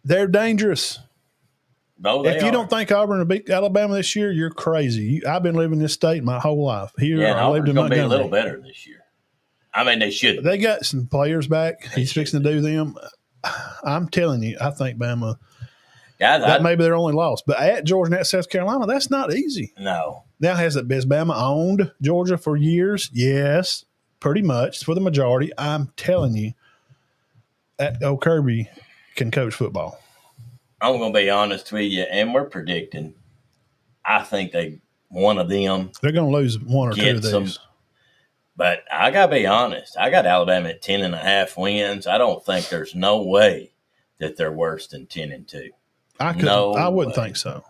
They're dangerous.
No,
if you don't think Auburn will beat Alabama this year, you're crazy. I've been living in this state my whole life.
I lived in Montgomery. Going to be a little better this year. I mean, they should.
They got some players back. He's fixing to do them. I'm telling you, I think Bama.
Guys,
that may be their only loss. But at Georgia and at South Carolina, that's not easy.
No.
Now, has Bama owned Georgia for years? Yes, pretty much for the majority. I'm telling you, that old Kirby can coach football.
I'm going to be honest with you, and we're predicting. I think one of them.
They're going to lose 1 or 2 of these.
But I got to be honest. I got Alabama at 10.5 wins. I don't think there's no way that they're worse than 10-2.
I wouldn't think so.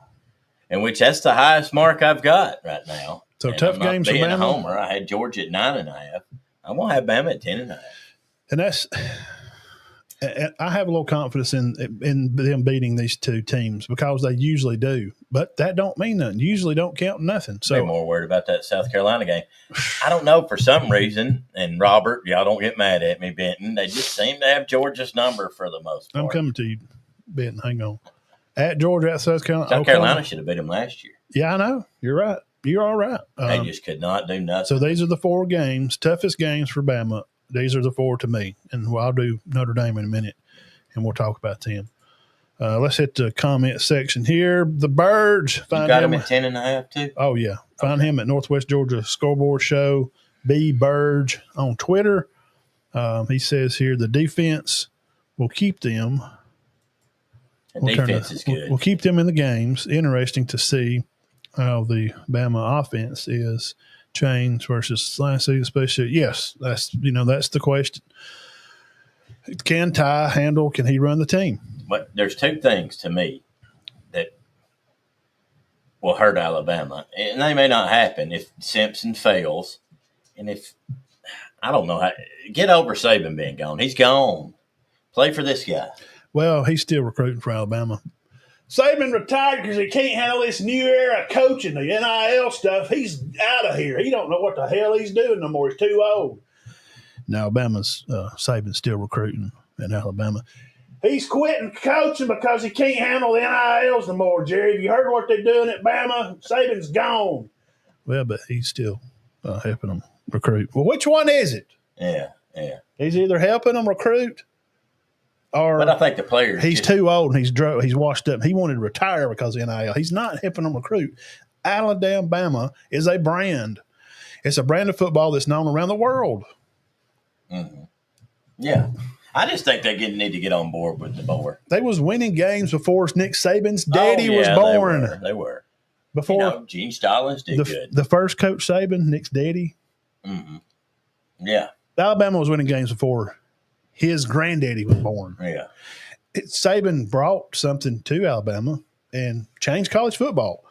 And that's the highest mark I've got right now.
So and tough games for Bama.
Being a homer, I had Georgia at 9.5. I'm going to have Bama at 10.5.
And I have a little confidence in them beating these 2 teams because they usually do. But that don't mean nothing. Usually don't count nothing. So
I'm more worried about that South Carolina game. I don't know, for some reason, and Robert, y'all don't get mad at me, Benton, they just seem to have Georgia's number for the most part.
I'm coming to you, Benton. Hang on. At Georgia, at South Carolina.
South Carolina should have beat them last year.
Yeah, I know. You're right. You're all right.
They just could not do nothing.
So these are the 4 games, toughest games for Bama. These are the 4 to me. And I'll do Notre Dame in a minute, and we'll talk about them. Let's hit the comment section here. The Birds.
You got him at 10.5 too?
Oh, yeah. Find him at Northwest Georgia Scoreboard Show, B. Burge on Twitter. He says here the defense will keep them.
Defense is good.
We'll keep them in the games. Interesting to see how the Bama offense is changed versus last season, especially. Yes, that's the question. Can Ty handle? Can he run the team?
But there's 2 things to me that will hurt Alabama, and they may not happen if Simpson fails, and if I don't know how. Get over Saban being gone. He's gone. Play for this guy. Well,
he's still recruiting for Alabama. Saban retired because he can't handle this new era of coaching, the NIL stuff. He's out of here. He don't know what the hell he's doing no more. He's too old. Now, Alabama's Saban's still recruiting in Alabama. He's quitting coaching because he can't handle the NILs no more, Jerry. Have you heard what they're doing at Bama? Saban's gone. Well, but he's still helping them recruit. Well, which one is it?
Yeah.
He's either helping them recruit Or
But I think the players.
he's too old and he's washed up. He wanted to retire because of NIL. He's not helping them recruit. Alabama is a brand. It's a brand of football that's known around the world.
Mm-hmm. Yeah. I just think they need to get on board with the board.
They was winning games before Nick Saban's daddy was born.
They were.
Before
Gene Stallings did good.
The first coach Saban, Nick's daddy.
Mm-hmm. Yeah.
Alabama was winning games before his granddaddy was born.
Yeah.
Saban brought something to Alabama and changed college football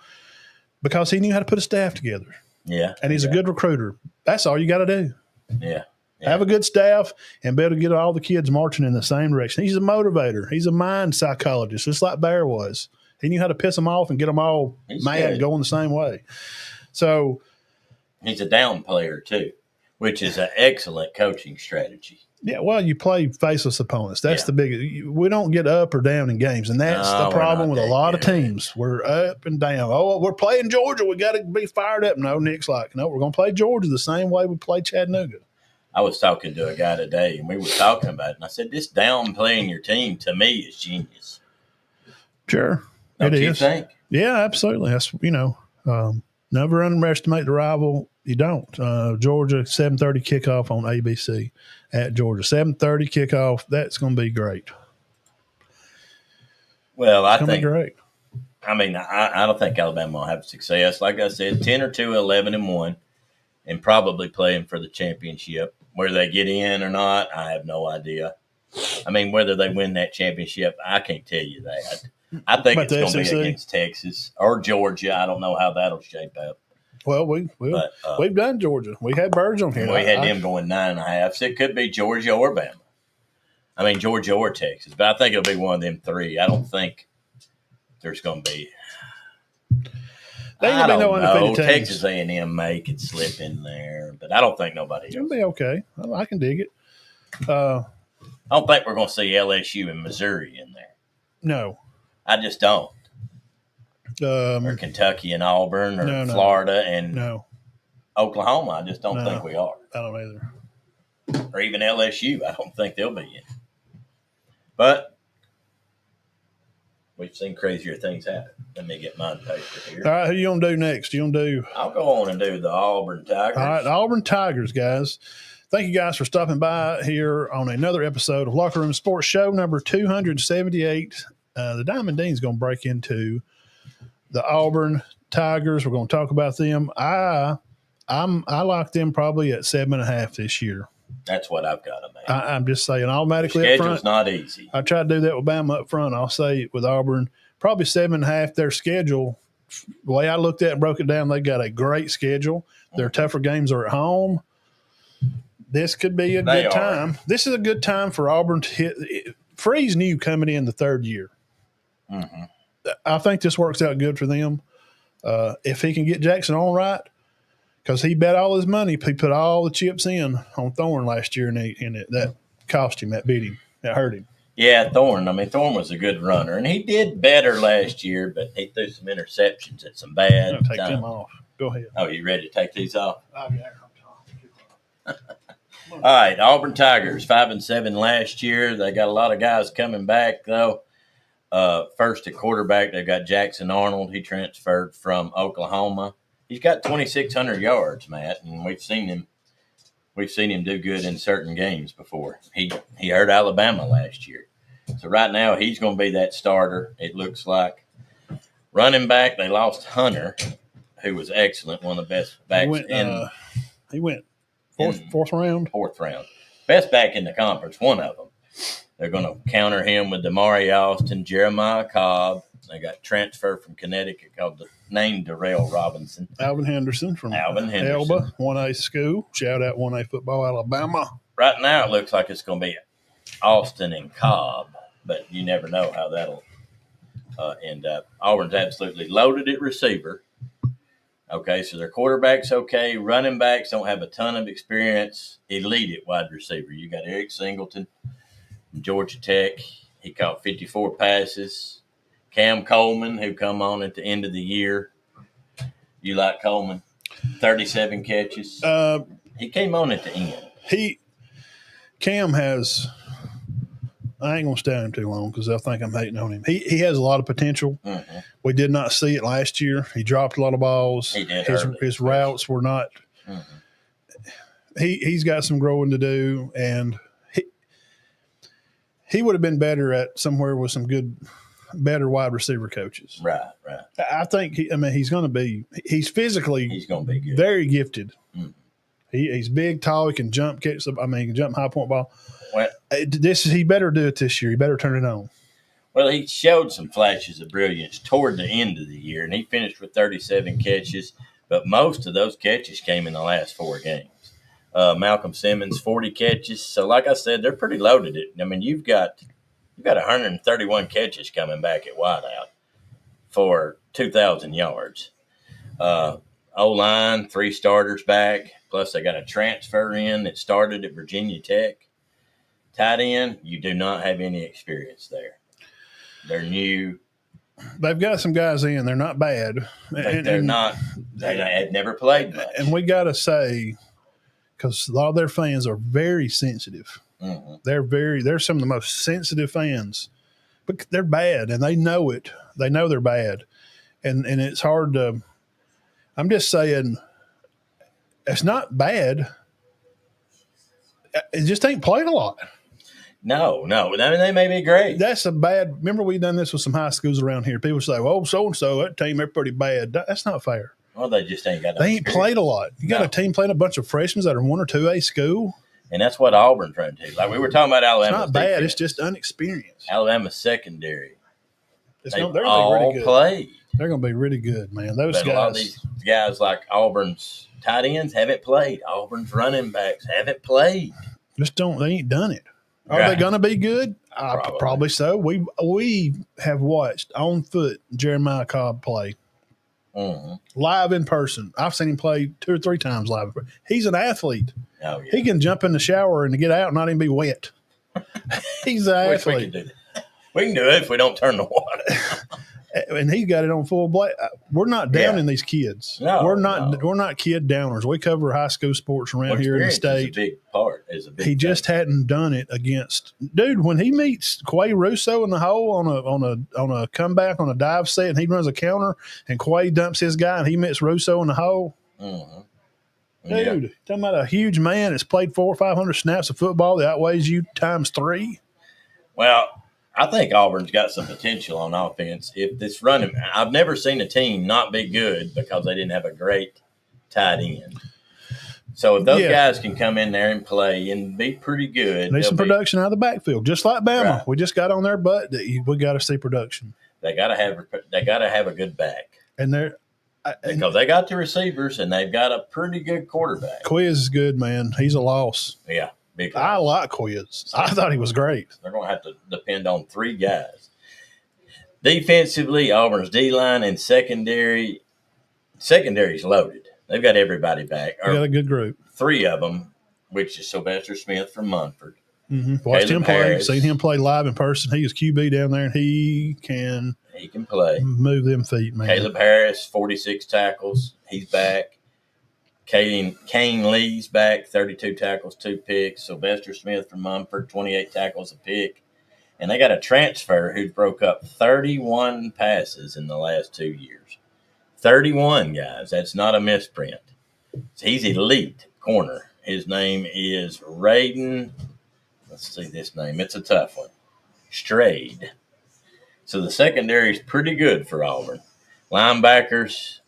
because he knew how to put a staff together.
Yeah.
And he's a good recruiter. That's all you got to do.
Yeah.
Have a good staff and be able to get all the kids marching in the same direction. He's a motivator. He's a mind psychologist, just like Bear was. He knew how to piss them off and get them all mad and going the same way. So
he's a down player too, which is an excellent coaching strategy.
Yeah, well, you play faceless opponents. That's the big. We don't get up or down in games, and that's the problem with a lot of teams. We're up and down. Oh, we're playing Georgia. We got to be fired up. No, Nick's like, no, we're going to play Georgia the same way we play Chattanooga.
I was talking to a guy today, and we were talking about it, and I said, this downplaying your team, to me, is genius.
Sure.
Don't you think?
Yeah, absolutely. That's, never underestimate the rival. You don't. Georgia, 7:30 kickoff on ABC at Georgia. 7:30 kickoff. That's going to be great.
Well, I think.
Be great.
I mean, I don't think Alabama will have success. Like I said, 10 or 2, 11-1, and probably playing for the championship. Whether they get in or not, I have no idea. I mean, whether they win that championship, I can't tell you that. I think it's going to be against Texas or Georgia. I don't know how that'll shape up.
Well, we've done Georgia. We had Birds on here.
We had them going 9.5. So it could be Georgia or Bama. I mean, Georgia or Texas. But I think it'll be one of them 3. I don't think there's going to be. I don't know. Texas A&M could slip in there, but I don't think nobody else.
It'll be okay. I can dig it.
I don't think we're going to see LSU and Missouri in there.
No.
I just don't. Or Kentucky and Auburn or Florida and Oklahoma. I just don't think we are.
I don't either.
Or even LSU. I don't think they'll be in. But we've seen crazier things happen. Let me get mine paper here.
All right, who you going to do next?
I'll go on and do the Auburn Tigers.
All right, the Auburn Tigers, guys. Thank you guys for stopping by here on another episode of Locker Room Sports Show number 278. The Diamond Dean's going to break into the Auburn Tigers. We're going to talk about them. I like them probably at 7.5 this year.
That's what I've got to make.
I'm just saying automatically
the
up front.
Schedule's not easy.
I tried to do that with Bama up front. I'll say with Auburn, probably 7.5. Their schedule, the way I looked at it and broke it down, they got a great schedule. Their tougher games are at home. This could be a good time. This is a good time for Auburn to hit. Freeze new coming in the 3rd year.
Mm-hmm.
I think this works out good for them. If he can get Jackson on right, because he bet all his money, he put all the chips in on Thorne last year, and that cost him, that beat him, that hurt him.
Yeah, Thorne. I mean, Thorne was a good runner, and he did better last year, but he threw some interceptions at some bad times.
Take them off. Go ahead.
Oh, you ready to take these off?
Oh, yeah.
All right, Auburn Tigers, 5-7 last year. They got a lot of guys coming back, though. First at quarterback, they got Jackson Arnold. He transferred from Oklahoma. He's got 2,600 yards, Matt, and we've seen him do good in certain games before. He hurt Alabama last year. So right now he's going to be that starter, it looks like. Running back, they lost Hunter, who was excellent, one of the best backs
he went fourth round.
Fourth round. Best back in the conference, one of them. They're going to counter him with Damari Austin, Jeremiah Cobb. They got transfer from Connecticut named Darrell Robinson.
Alvin Henderson from Elba, 1A school. Shout out 1A football, Alabama.
Right now it looks like it's going to be Austin and Cobb, but you never know how that'll end up. Auburn's absolutely loaded at receiver. Okay, so their quarterback's okay. Running backs don't have a ton of experience. Elite at wide receiver. You got Eric Singleton from Georgia Tech. He caught 54 passes. Cam Coleman, who come on at the end of the year. You like Coleman? 37 catches.
He
came on at the end.
Cam has I ain't going to stay on him too long because they'll think I'm hating on him. He has a lot of potential.
Mm-hmm.
We did not see it last year. He dropped a lot of balls.
He did
His routes were not.
Mm-hmm.
He's got some growing to do, and he would have been better at somewhere with some better wide receiver coaches.
Right.
I think he's going to be. He's physically.
He's going to be good.
Very gifted.
Mm-hmm.
He's big, tall. He can jump, he can jump high point ball.
Well,
he better do it this year. He better turn it on.
Well, he showed some flashes of brilliance toward the end of the year, and he finished with 37 catches, but most of those catches came in the last 4 games. Malcolm Simmons, 40 catches. So, like I said, they're pretty loaded. I mean, you've got 131 catches coming back at wideout for 2,000 yards. O-line, 3 starters back, plus they got a transfer in that started at Virginia Tech. Tight end, you do not have any experience there. They're new.
They've got some guys in. They're not bad.
They had never played much.
And we got to say, because a lot of their fans are very sensitive.
Mm-hmm.
They're some of the most sensitive fans. But they're bad, and they know it. They know they're bad. And it's hard to – I'm just saying it's not bad. It just ain't played a lot.
No. I mean, they may be great.
That's a bad – remember we done this with some high schools around here. People say, well, so-and-so, that team, they're pretty bad. That's not fair.
Well, they just ain't got no
They ain't played a lot. You got a team playing a bunch of freshmen that are 1 or 2A school.
And that's what Auburn's trying to do. Like we were talking about Alabama.
It's not bad. Defense. It's just unexperienced.
Alabama's secondary.
They're
all
really good.
Played.
They're going to be really good, man. Those guys.
A lot of these guys like Auburn's tight ends haven't played. Auburn's running backs haven't played.
They ain't done it. Are they going to be good? Probably so. We have watched on foot Jeremiah Cobb play.
Mm-hmm.
Live in person. I've seen him play 2 or 3 times live. He's an athlete.
Oh, yeah.
He can jump in the shower and get out and not even be wet. He's an athlete.
We can do it if we don't turn the water.
And he's got it on full blast. We're not downing these kids.
No,
we're not kid downers. We cover high school sports around here in the state.
Is a big part.
He just hadn't done it against dude. When he meets Quay Russo in the hole on a comeback on a dive set, and he runs a counter, and Quay dumps his guy, and he meets Russo in the hole.
Mm-hmm.
Dude, talking about a huge man that's played 400 or 500 snaps of football that outweighs you times 3.
Well, I think Auburn's got some potential on offense. If this running, I've never seen a team not be good because they didn't have a great tight end. So if those guys can come in there and play and be pretty good,
need some production out of the backfield, just like Bama.
Right.
We just got on their butt. We got to see production.
They got to have a good back,
and
because they got the receivers and they've got a pretty good quarterback.
Quiz is good, man. He's a loss.
Yeah. Big loss.
I like Quiz. I thought he was great.
They're going to have to depend on 3 guys. Defensively, Auburn's D-line and secondary's loaded. They've got everybody back.
They got a good group. 3
of them, which is Sylvester Smith from Munford.
Mm-hmm. Watched him play. Harris. Seen him play live in person. He was QB down there, and he can
play.
Move them feet, man.
Caleb Harris, 46 tackles. He's back. Kane Lee's back, 32 tackles, 2 picks. Sylvester Smith from Munford, 28 tackles, a pick. And they got a transfer who broke up 31 passes in the last 2 years. 31, guys. That's not a misprint. He's elite corner. His name is Raiden. Let's see this name. It's a tough one. Strayed. So the secondary is pretty good for Auburn. Linebackers.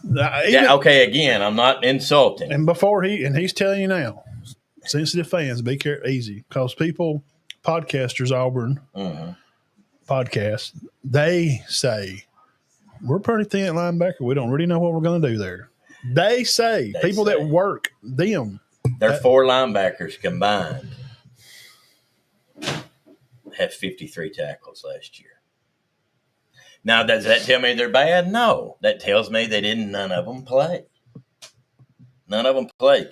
Again, I'm not insulting.
And he's telling you now, sensitive fans, be careful, easy, because podcasters, Auburn podcast, they say we're pretty thin at linebacker. We don't really know what we're going to do there. They say that work them.
Their 4 linebackers combined had 53 tackles last year. Now, does that tell me they're bad? No. That tells me none of them play. None of them play.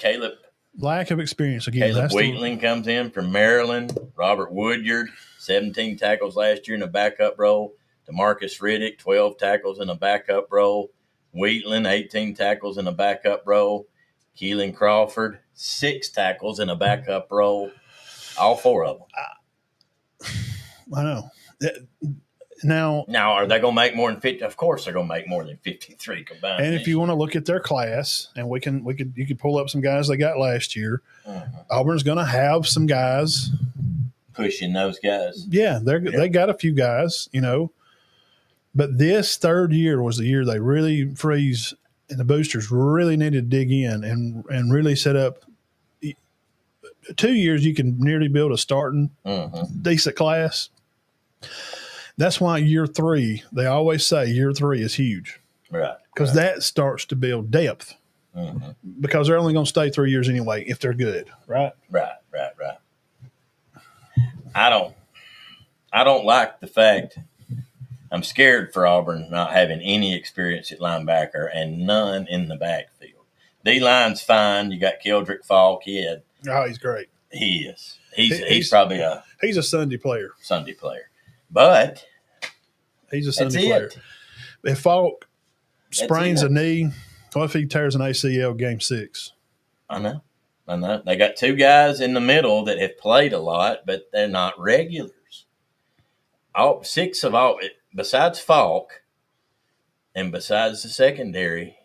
Lack of experience again.
Caleb Wheatland comes in from Maryland. Robert Woodyard, 17 tackles last year in a backup role. DeMarcus Riddick, 12 tackles in a backup role. Wheatland, 18 tackles in a backup role. Keelan Crawford, 6 tackles in a backup role. All 4 of them.
I know. Now,
are they going to make more than 50? Of course, they're going to make more than 53 combined.
and if you want to look at their class, and you could pull up some guys they got last year. Auburn's going to have some guys
pushing those guys.
Yeah, they got a few guys, but this third year was the year they really freeze, and the boosters really needed to dig in and really set up. 2 years, you can nearly build a starting decent class. That's why year 3, they always say year 3 is huge.
Right.
Because that starts to build depth. Because they're only going to stay 3 years anyway if they're good, right?
Right. I don't like the fact I'm scared for Auburn not having any experience at linebacker and none in the backfield. D-line's fine. You got Keldrick Falk.
Oh, he's great.
He is. He's probably
he's a Sunday player.
But
he's a Sunday player. If Falk sprains a knee, what if he tears an ACL game 6?
I know. They got 2 guys in the middle that have played a lot, but they're not regulars. 6 of all, besides Falk and besides the secondary,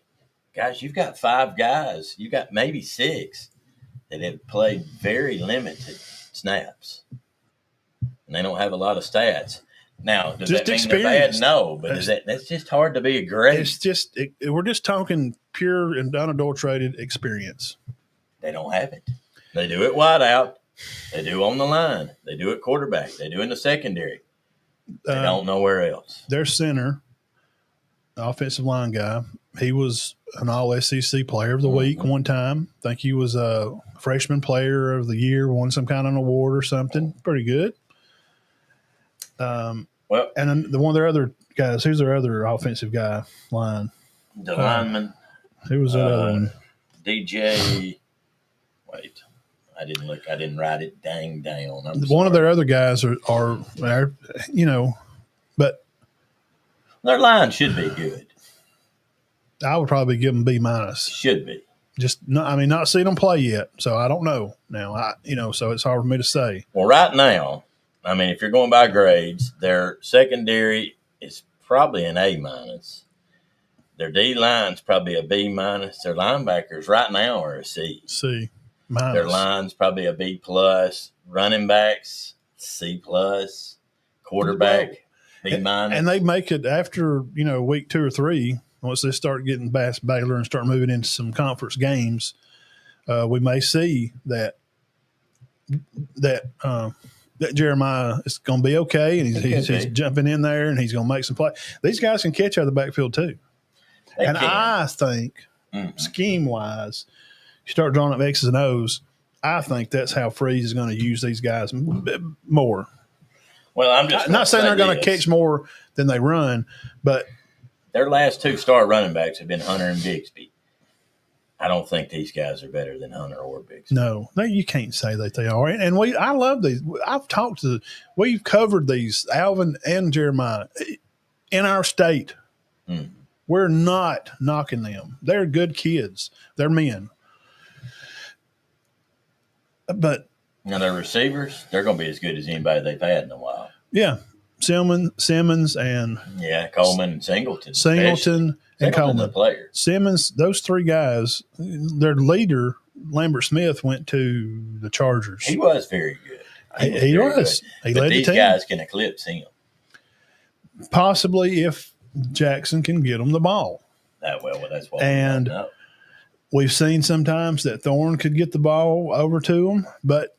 guys, you've got 5 guys. You got maybe 6 that have played very limited snaps. And they don't have a lot of stats. Now, does that mean they're bad? No, but that's just hard to be a great.
It's just we're just talking pure and unadulterated experience.
They don't have it. They do it wide out. They do on the line. They do it quarterback. They do in the secondary. They don't know where else.
Their center, offensive line guy, he was an all-SEC player of the week one time. I think he was a freshman player of the year, won some kind of an award or something. Pretty good. And then one of their other guys, who's their other offensive guy line?
The lineman.
Who was that other one?
DJ. Wait, I didn't look. I didn't write it down.
One of their other guys are but
their line should be good.
I would probably give them B-.
Should be.
Not seen them play yet, so I don't know. Now, so it's hard for me to say.
Well, right now, if you're going by grades, their secondary is probably an A-. Their D line's probably a B-. Their linebackers right now are a C.
C-.
Their line's probably a B+. Running backs, C+. Quarterback, B-.
And they make it after, week 2 or 3, once they start getting past Baylor and start moving into some conference games, we may see that Jeremiah is going to be okay, and he's jumping in there, and he's going to make some play. These guys can catch out of the backfield too. I think, scheme-wise, you start drawing up X's and O's, I think that's how Freeze is going to use these guys more.
Well, I'm just
not saying they're going to catch more than they run, but
their last 2 star running backs have been Hunter and Bigsby. I don't think these guys are better than Hunter or Bigsby.
No, you can't say that they are. And I love these. We've covered these, Alvin and Jeremiah, in our state. We're not knocking them. They're good kids. They're men. But
now their receivers, they're going to be as good as anybody they've had in a while.
Yeah, Simmons and
Coleman and Singleton
and Coleman.
The player.
Simmons, those 3 guys. Their leader, Lambert Smith, went to the Chargers.
He was very good.
He was. He led the team.
These guys can eclipse him.
Possibly if Jackson can get them the ball.
That's what. And
we've seen sometimes that Thorne could get the ball over to him, but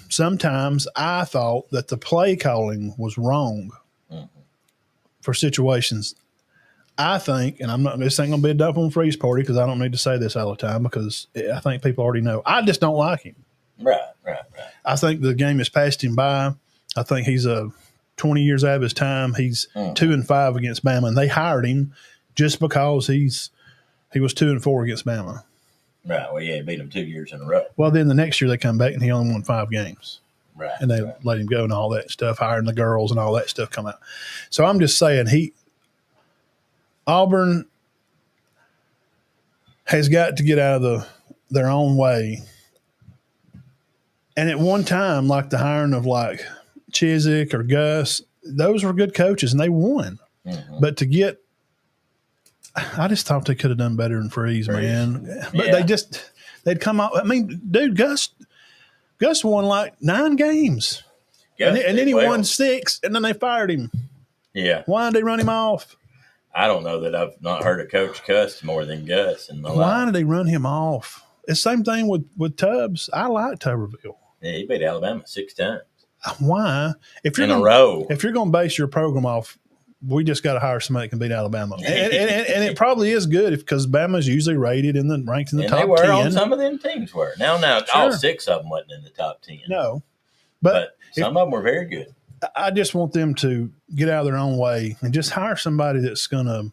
sometimes I thought that the play calling was wrong for situations. I think, and this ain't going to be a dump on Freeze party because I don't need to say this all the time because I think people already know. I just don't like him.
Right.
I think the game has passed him by. I think he's 20 years out of his time. He's 2-5 against Bama, and they hired him just because he was 2-4 against Bama.
Right. Well, he beat them 2 years in a row.
Well, then the next year they come back and he only won 5 games.
Right.
And they let him go and all that stuff, hiring the girls and all that stuff come out. So I'm just saying Auburn has got to get out of their own way And at one time, like the hiring of like Chiswick or Gus, those were good coaches and they won.
Mm-hmm.
But I just thought they could have done better than Freeze, man. But they'd come out. I mean, dude, Gus won like 9 games. And then he won 6, and then they fired him.
Yeah.
Why did they run him off?
I don't know that I've not heard a coach cuss more than Gus in my life.
Why did they run him off? It's the same thing with Tubbs. I like Tuberville.
Yeah, he beat Alabama 6 times.
Why?
In a row.
If you're going to base your program off, we just got to hire somebody that can beat Alabama. And it probably is good because Bama's usually ranked in the top 10.
They were on some of them teams were. Now,
Sure.
all 6 of them wasn't in the top 10.
No.
But some of them were very good.
I just want them to get out of their own way and just hire somebody that's going to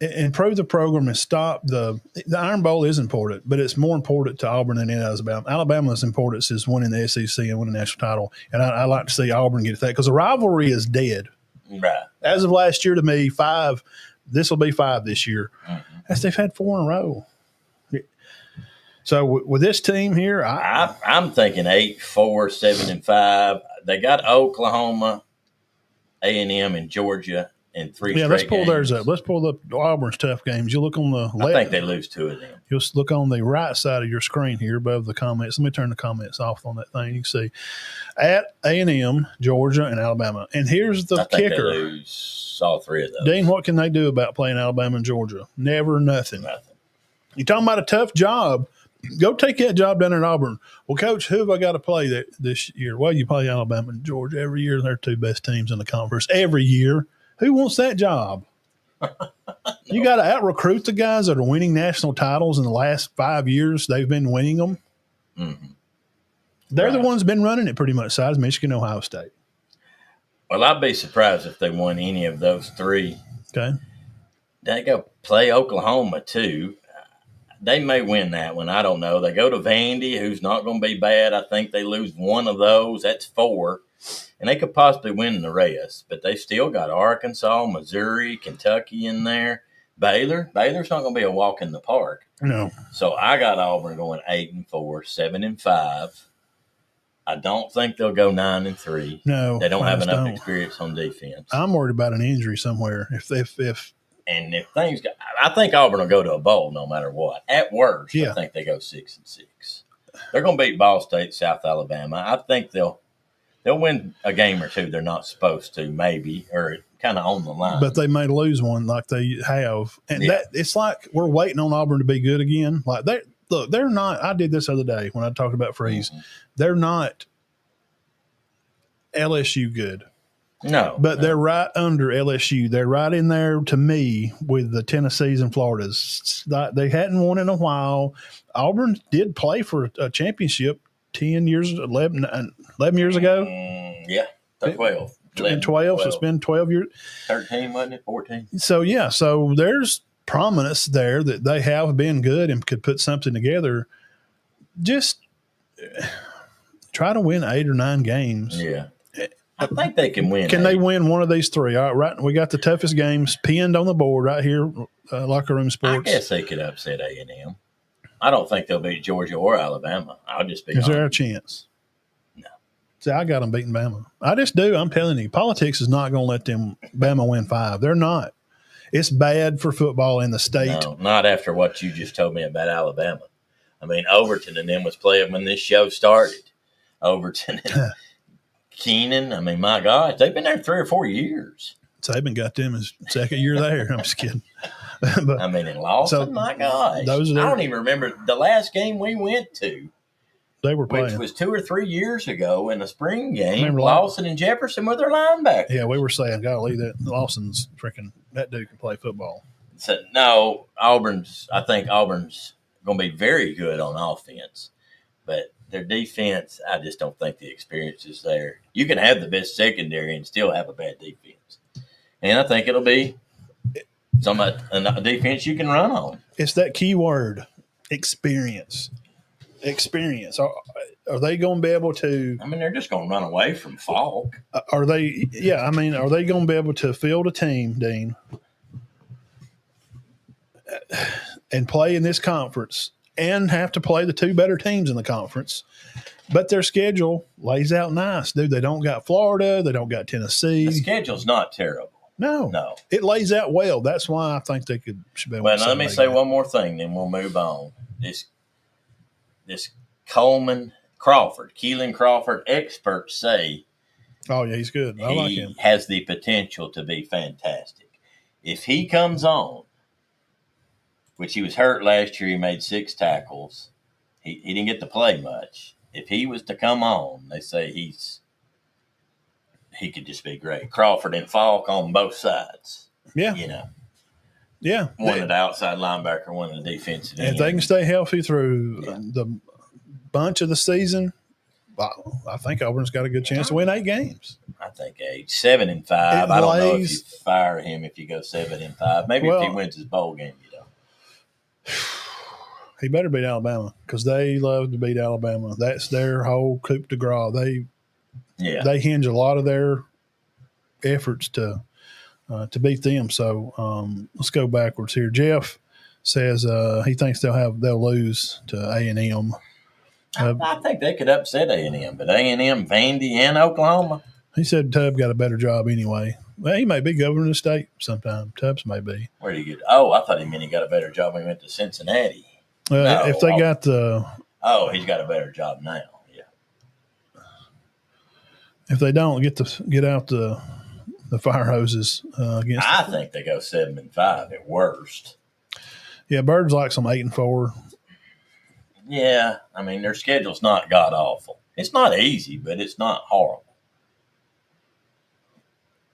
improve the program and stop the Iron Bowl is important, but it's more important to Auburn than it is Alabama. Alabama's importance is winning the SEC and winning the national title. And I like to see Auburn get that because the rivalry is dead.
Right.
As of last year to me, 5, this will be 5 this year.
Mm-hmm.
As they've had 4 in a row. So with this team here,
I'm thinking 8-4, 7-5. They got Oklahoma, A&M, and Georgia in 3 straight
let's pull
games.
theirs up. Let's pull up Auburn's tough games. You look on the left.
I think they lose 2 of them.
You'll look on the right side of your screen here above the comments. Let me turn the comments off on that thing. You can see at A&M, Georgia, and Alabama. And here's the
I think
kicker.
they lose all 3 of those.
Dean, what can they do about playing Alabama and Georgia? Never, nothing. You're talking about a tough job. Go take that job down at Auburn. Well, Coach, who have I got to play this year? Well, you play Alabama and Georgia every year. They're 2 best teams in the conference every year. Who wants that job? You got to out-recruit the guys that are winning national titles in the last 5 years. They've been winning them.
Mm-hmm.
They're the ones been running it pretty much, besides Michigan, Ohio State.
Well, I'd be surprised if they won any of those 3.
Okay.
They go play Oklahoma, too. They may win that one. I don't know. They go to Vandy, who's not going to be bad. I think they lose 1 of those. That's 4. And they could possibly win the rest. But they still got Arkansas, Missouri, Kentucky in there. Baylor's not going to be a walk in the park.
No.
So I got Auburn going 8-4, 7-5. I don't think they'll go 9-3.
No.
They don't have enough experience on defense.
I'm worried about an injury somewhere.
And if things go, I think Auburn will go to a bowl no matter what. At worst,
Yeah.
I think they go 6-6. They're going to beat Ball State, South Alabama. I think they'll win a game or 2 they're not supposed to, maybe, or kind of on the line.
But they may lose one like they have. And that it's like we're waiting on Auburn to be good again. Like they're not. I did this the other day when I talked about Freeze. Mm-hmm. They're not LSU good.
No.
But they're right under LSU. They're right in there to me with the Tennessees and Floridas. They hadn't won in a while. Auburn did play for a championship 11 years ago.
Yeah, 12.
12, so it's been 12 years.
13, wasn't it? 14.
So, yeah, so there's prominence there that they have been good and could put something together. Just try to win 8 or 9 games.
Yeah. I think they can win.
Can they win one of these 3? All right, we got the toughest games pinned on the board right here, Locker Room Sports.
I guess they could upset A&M. I don't think they'll beat Georgia or Alabama. I'll just be honest.
Is there a chance?
No.
See, I got them beating Bama. I just do. I'm telling you, politics is not going to let them Bama win 5. They're not. It's bad for football in the state.
No, not after what you just told me about Alabama. I mean, Overton and them was playing when this show started. Overton and Keenan. I mean, my gosh, they've been there 3 or 4 years.
Saban got them his second year there. I'm just kidding.
But, I mean, in Lawson, my gosh. I don't even remember the last game we went to.
They were playing.
Which was 2 or 3 years ago in a spring game. Lawson and Jefferson were their linebackers.
Yeah, we were saying, golly, that Lawson's freaking, that dude can play football.
So, no, I think Auburn's going to be very good on offense. But their defense, I just don't think the experience is there. You can have the best secondary and still have a bad defense. And I think it'll be a defense you can run on.
It's that key word, experience. Experience. Are they going to be able to?
I mean, they're just going to run away from Falk.
Are they? Yeah, I mean, are they going to be able to field a team, Dean, and play in this conference and have to play the two better teams in the conference. But their schedule lays out nice, dude. They don't got Florida. They don't got Tennessee.
The schedule's not terrible.
No. It lays out well. That's why I think they should be able to.
Well, now let me say one more thing, then we'll move on. This Keelan Crawford, experts say,
oh yeah, he's good. I like him.
He has the potential to be fantastic. If he comes on, which he was hurt last year, he made 6 tackles. He didn't get to play much. If he was to come on, they say he could just be great. Crawford and Falk on both sides.
Yeah. Yeah.
One at the outside linebacker, one at the defensive end.
If they can stay healthy through the bunch of the season, I think Auburn's got a good chance to win 8 games.
I think 8, 7-5. I don't know if you fire him if you go 7-5. Maybe if he wins his bowl game, you know.
He better beat Alabama because they love to beat Alabama. That's their whole coup de grace. They hinge a lot of their efforts to beat them. So let's go backwards here. Jeff says he thinks they'll lose to A&M.
I think they could upset A&M, but A&M, Vandy, and Oklahoma.
He said Tubb got a better job anyway. Well, he may be governor of the state sometime. Tubbs may be.
Where did he get? Oh, I thought he meant he got a better job when he went to Cincinnati.
If they got the
– he's got a better job now. Yeah.
If they don't get out the fire hoses against –
I think they go 7-5 at worst.
Yeah, Birds likes them 8-4.
Yeah, I mean, their schedule's not god-awful. It's not easy, but it's not horrible.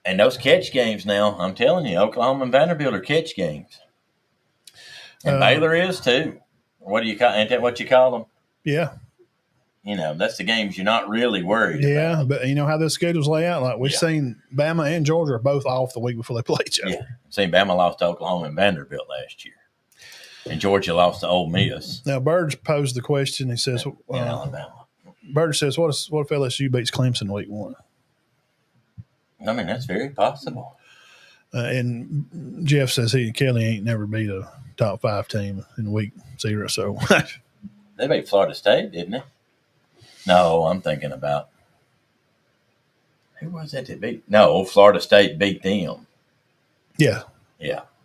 And those catch games now, I'm telling you, Oklahoma and Vanderbilt are catch games. And Baylor is too. What do you call? Ain't that what you call them?
Yeah.
That's the games you're not really worried about.
Yeah, but you know how the schedules lay out. Like we've seen, Bama and Georgia are both off the week before they play each other.
Yeah, seen Bama lost to Oklahoma and Vanderbilt last year, and Georgia lost to Ole Miss.
Now, Burge posed the question. He says,
in Alabama.
Burge says, "What if LSU beats Clemson week 1?"
I mean, that's very possible.
And Jeff says Kelly ain't never beat a top 5 team in week 0. So
they beat Florida State, didn't they? No, I'm thinking about who was that that beat? No, Florida State beat them.
Yeah,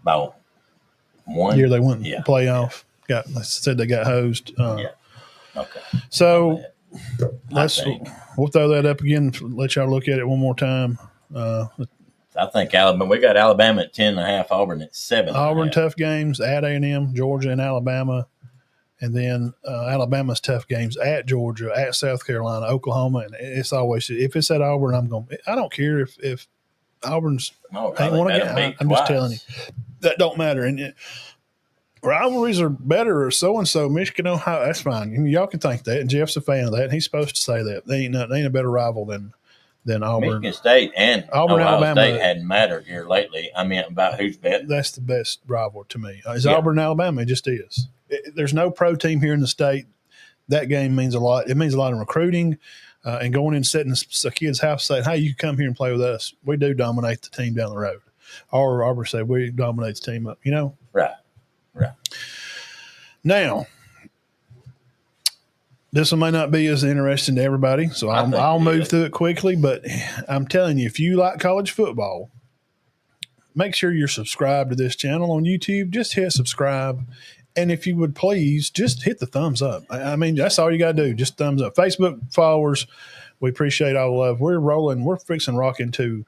about 1
year they went playoff. Said they got hosed.
Okay.
So we'll throw that up again. Let y'all look at it one more time.
I think Alabama. We got Alabama at 10.5. Auburn at 7.
Auburn tough games at A&M, Georgia, and Alabama, and then Alabama's tough games at Georgia, at South Carolina, Oklahoma, and it's always if it's at Auburn, I don't care if Auburn's ain't won a game. I'm just telling you that don't matter. And rivalries are better or so and so. Michigan, Ohio, that's fine. Y'all can think that. And Jeff's a fan of that. And he's supposed to say that. They ain't a better rival than Auburn.
Michigan State and
Auburn,
Ohio
Alabama,
State hadn't mattered here lately. I mean, about who's better.
That's the best rival to me. Is Auburn and Alabama? It just is. There's no pro team here in the state. That game means a lot. It means a lot in recruiting and going in setting a kid's house saying, hey, you can come here and play with us. We do dominate the team down the road. Or Auburn say we dominate the team up,
Right.
Now, this one may not be as interesting to everybody, so I'll move through it quickly. But I'm telling you, if you like college football, make sure you're subscribed to this channel on YouTube. Just hit subscribe. And if you would please, just hit the thumbs up. I mean, that's all you got to do. Just thumbs up. Facebook followers, we appreciate all the love. We're rolling. We're fixing rocking to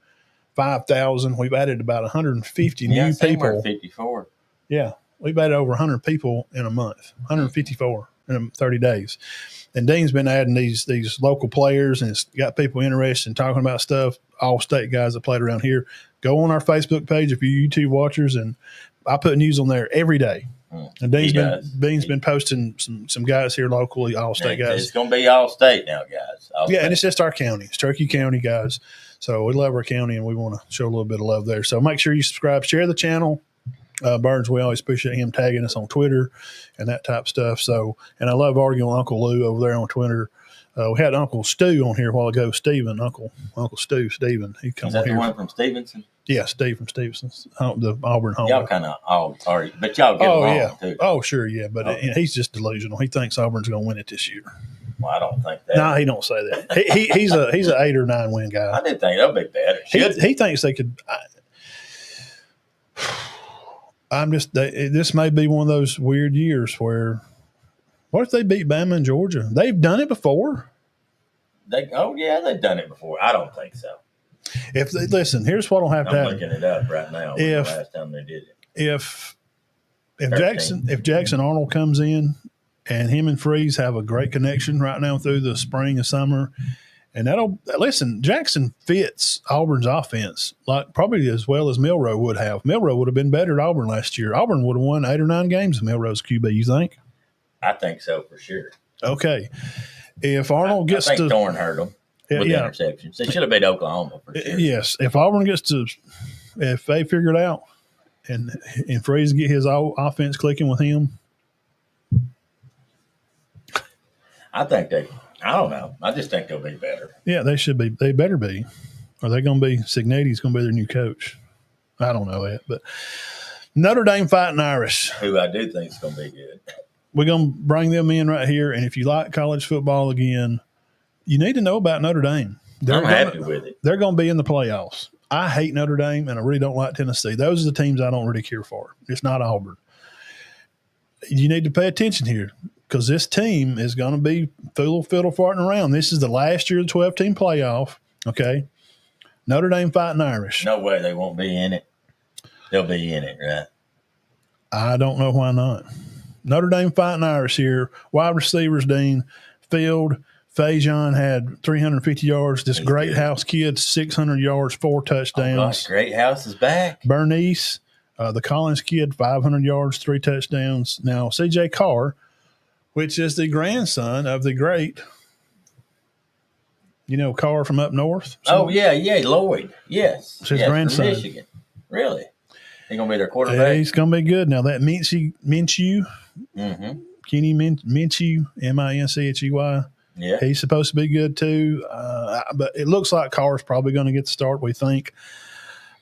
5,000. We've added about 150 new people.
54.
Yeah. We've added over 100 people in a month, 154 in 30 days. And Dean's been adding these local players, and it's got people interested in talking about stuff, all state guys that played around here. Go on our Facebook page if you're YouTube watchers, and I put news on there every day. And Dean's been posting some guys here locally, all state guys.
It's going to be all state now, guys.
And it's just our county. It's Turkey County guys. So we love our county, and we want to show a little bit of love there. So make sure you subscribe, share the channel. Burns, we always appreciate him tagging us on Twitter and that type of stuff. So, and I love arguing with Uncle Lou over there on Twitter. We had Uncle Stu on here a while ago. Uncle Stephen. He come
Is that
on here.
the one from Stevenson?
Yeah, Steve from Stevenson's, the Auburn home.
Y'all kind of all are, but y'all get along too.
Oh, sure, yeah. But he's just delusional. He thinks Auburn's going to win it this year.
Well, I don't think that.
No, he don't say that. He's an 8 or 9 win guy.
I didn't think they'll be better.
He thinks they could. This may be one of those weird years where, what if they beat Bama and Georgia? They've done it before.
They've done it before. I don't think so.
If they listen, here's what'll have to happen.
I'm looking it up right now. The last time they did it.
If Jackson Arnold comes in and him and Freeze have a great connection right now through the spring and summer, and Jackson fits Auburn's offense like probably as well as Milroe would have. Milroe would have been better at Auburn last year. Auburn would have won 8 or 9 games with Milroe's QB. You think?
I think so for sure.
Okay. If Arnold gets
I think Thorne hurt them with interceptions. They should have beat Oklahoma for sure.
Yes. If Auburn if they figure it out and Freeze get his offense clicking with him,
I don't know. I just think they'll be better.
Yeah, they should be. They better be. Are they going to be? Signetti's going to be their new coach. I don't know that, but Notre Dame Fighting Irish,
who I do think is going to be good.
We're going to bring them in right here. And if you like college football again, you need to know about Notre Dame.
I'm happy with it.
They're going to be in the playoffs. I hate Notre Dame, and I really don't like Tennessee. Those are the teams I don't really care for. It's not Auburn. You need to pay attention here because this team is going to be fiddle farting around. This is the last year of the 12-team playoff, okay? Notre Dame Fighting Irish.
No way they won't be in it. They'll be in it, right?
I don't know why not. Notre Dame Fighting Irish here. Wide receivers, Dean. Field. Fajon had 350 yards. This Great House kid, 600 yards, 4 touchdowns.
Oh gosh, Great House is back.
Bernice, the Collins kid, 500 yards, 3 touchdowns. Now, C.J. Carr, which is the grandson of the great, Carr from up north.
Oh, yeah, Lloyd. Yes.
It's his grandson.
From Michigan. Really? He's going to be their quarterback?
Yeah, he's going to be good. Now, that Minshew, Kenny Minshew, Minchey.
Yeah.
He's supposed to be good too. But it looks like Carr's probably going to get the start, we think.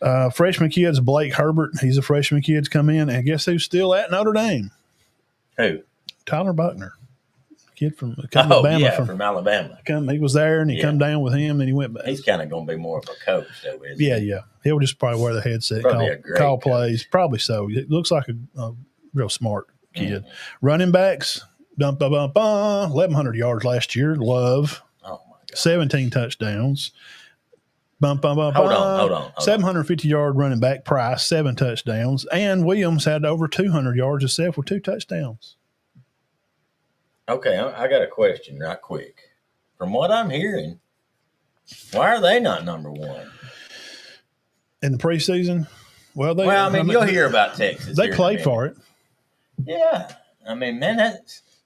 Freshman kid's Blake Herbert. He's a freshman kid's come in. And guess who's still at Notre Dame?
Who?
Tyler Buckner. Kid from
Alabama. Yeah, from Alabama.
He was there, and he come down with him, and he went back.
He's kind of going to be more of a coach, though, isn't he?
Yeah. He'll just probably wear the headset,
probably
call plays. Probably so. It looks like a real smart kid. Running backs, 1,100 yards last year. Love.
Oh, my God.
17 touchdowns.
Hold on.
750-yard running back Price, 7 touchdowns. And Williams had over 200 yards himself with 2 touchdowns.
Okay, I got a question right quick. From what I'm hearing, why are they not number 1?
In the preseason? Well,
you'll hear about Texas.
They played for it.
Yeah. I mean, man,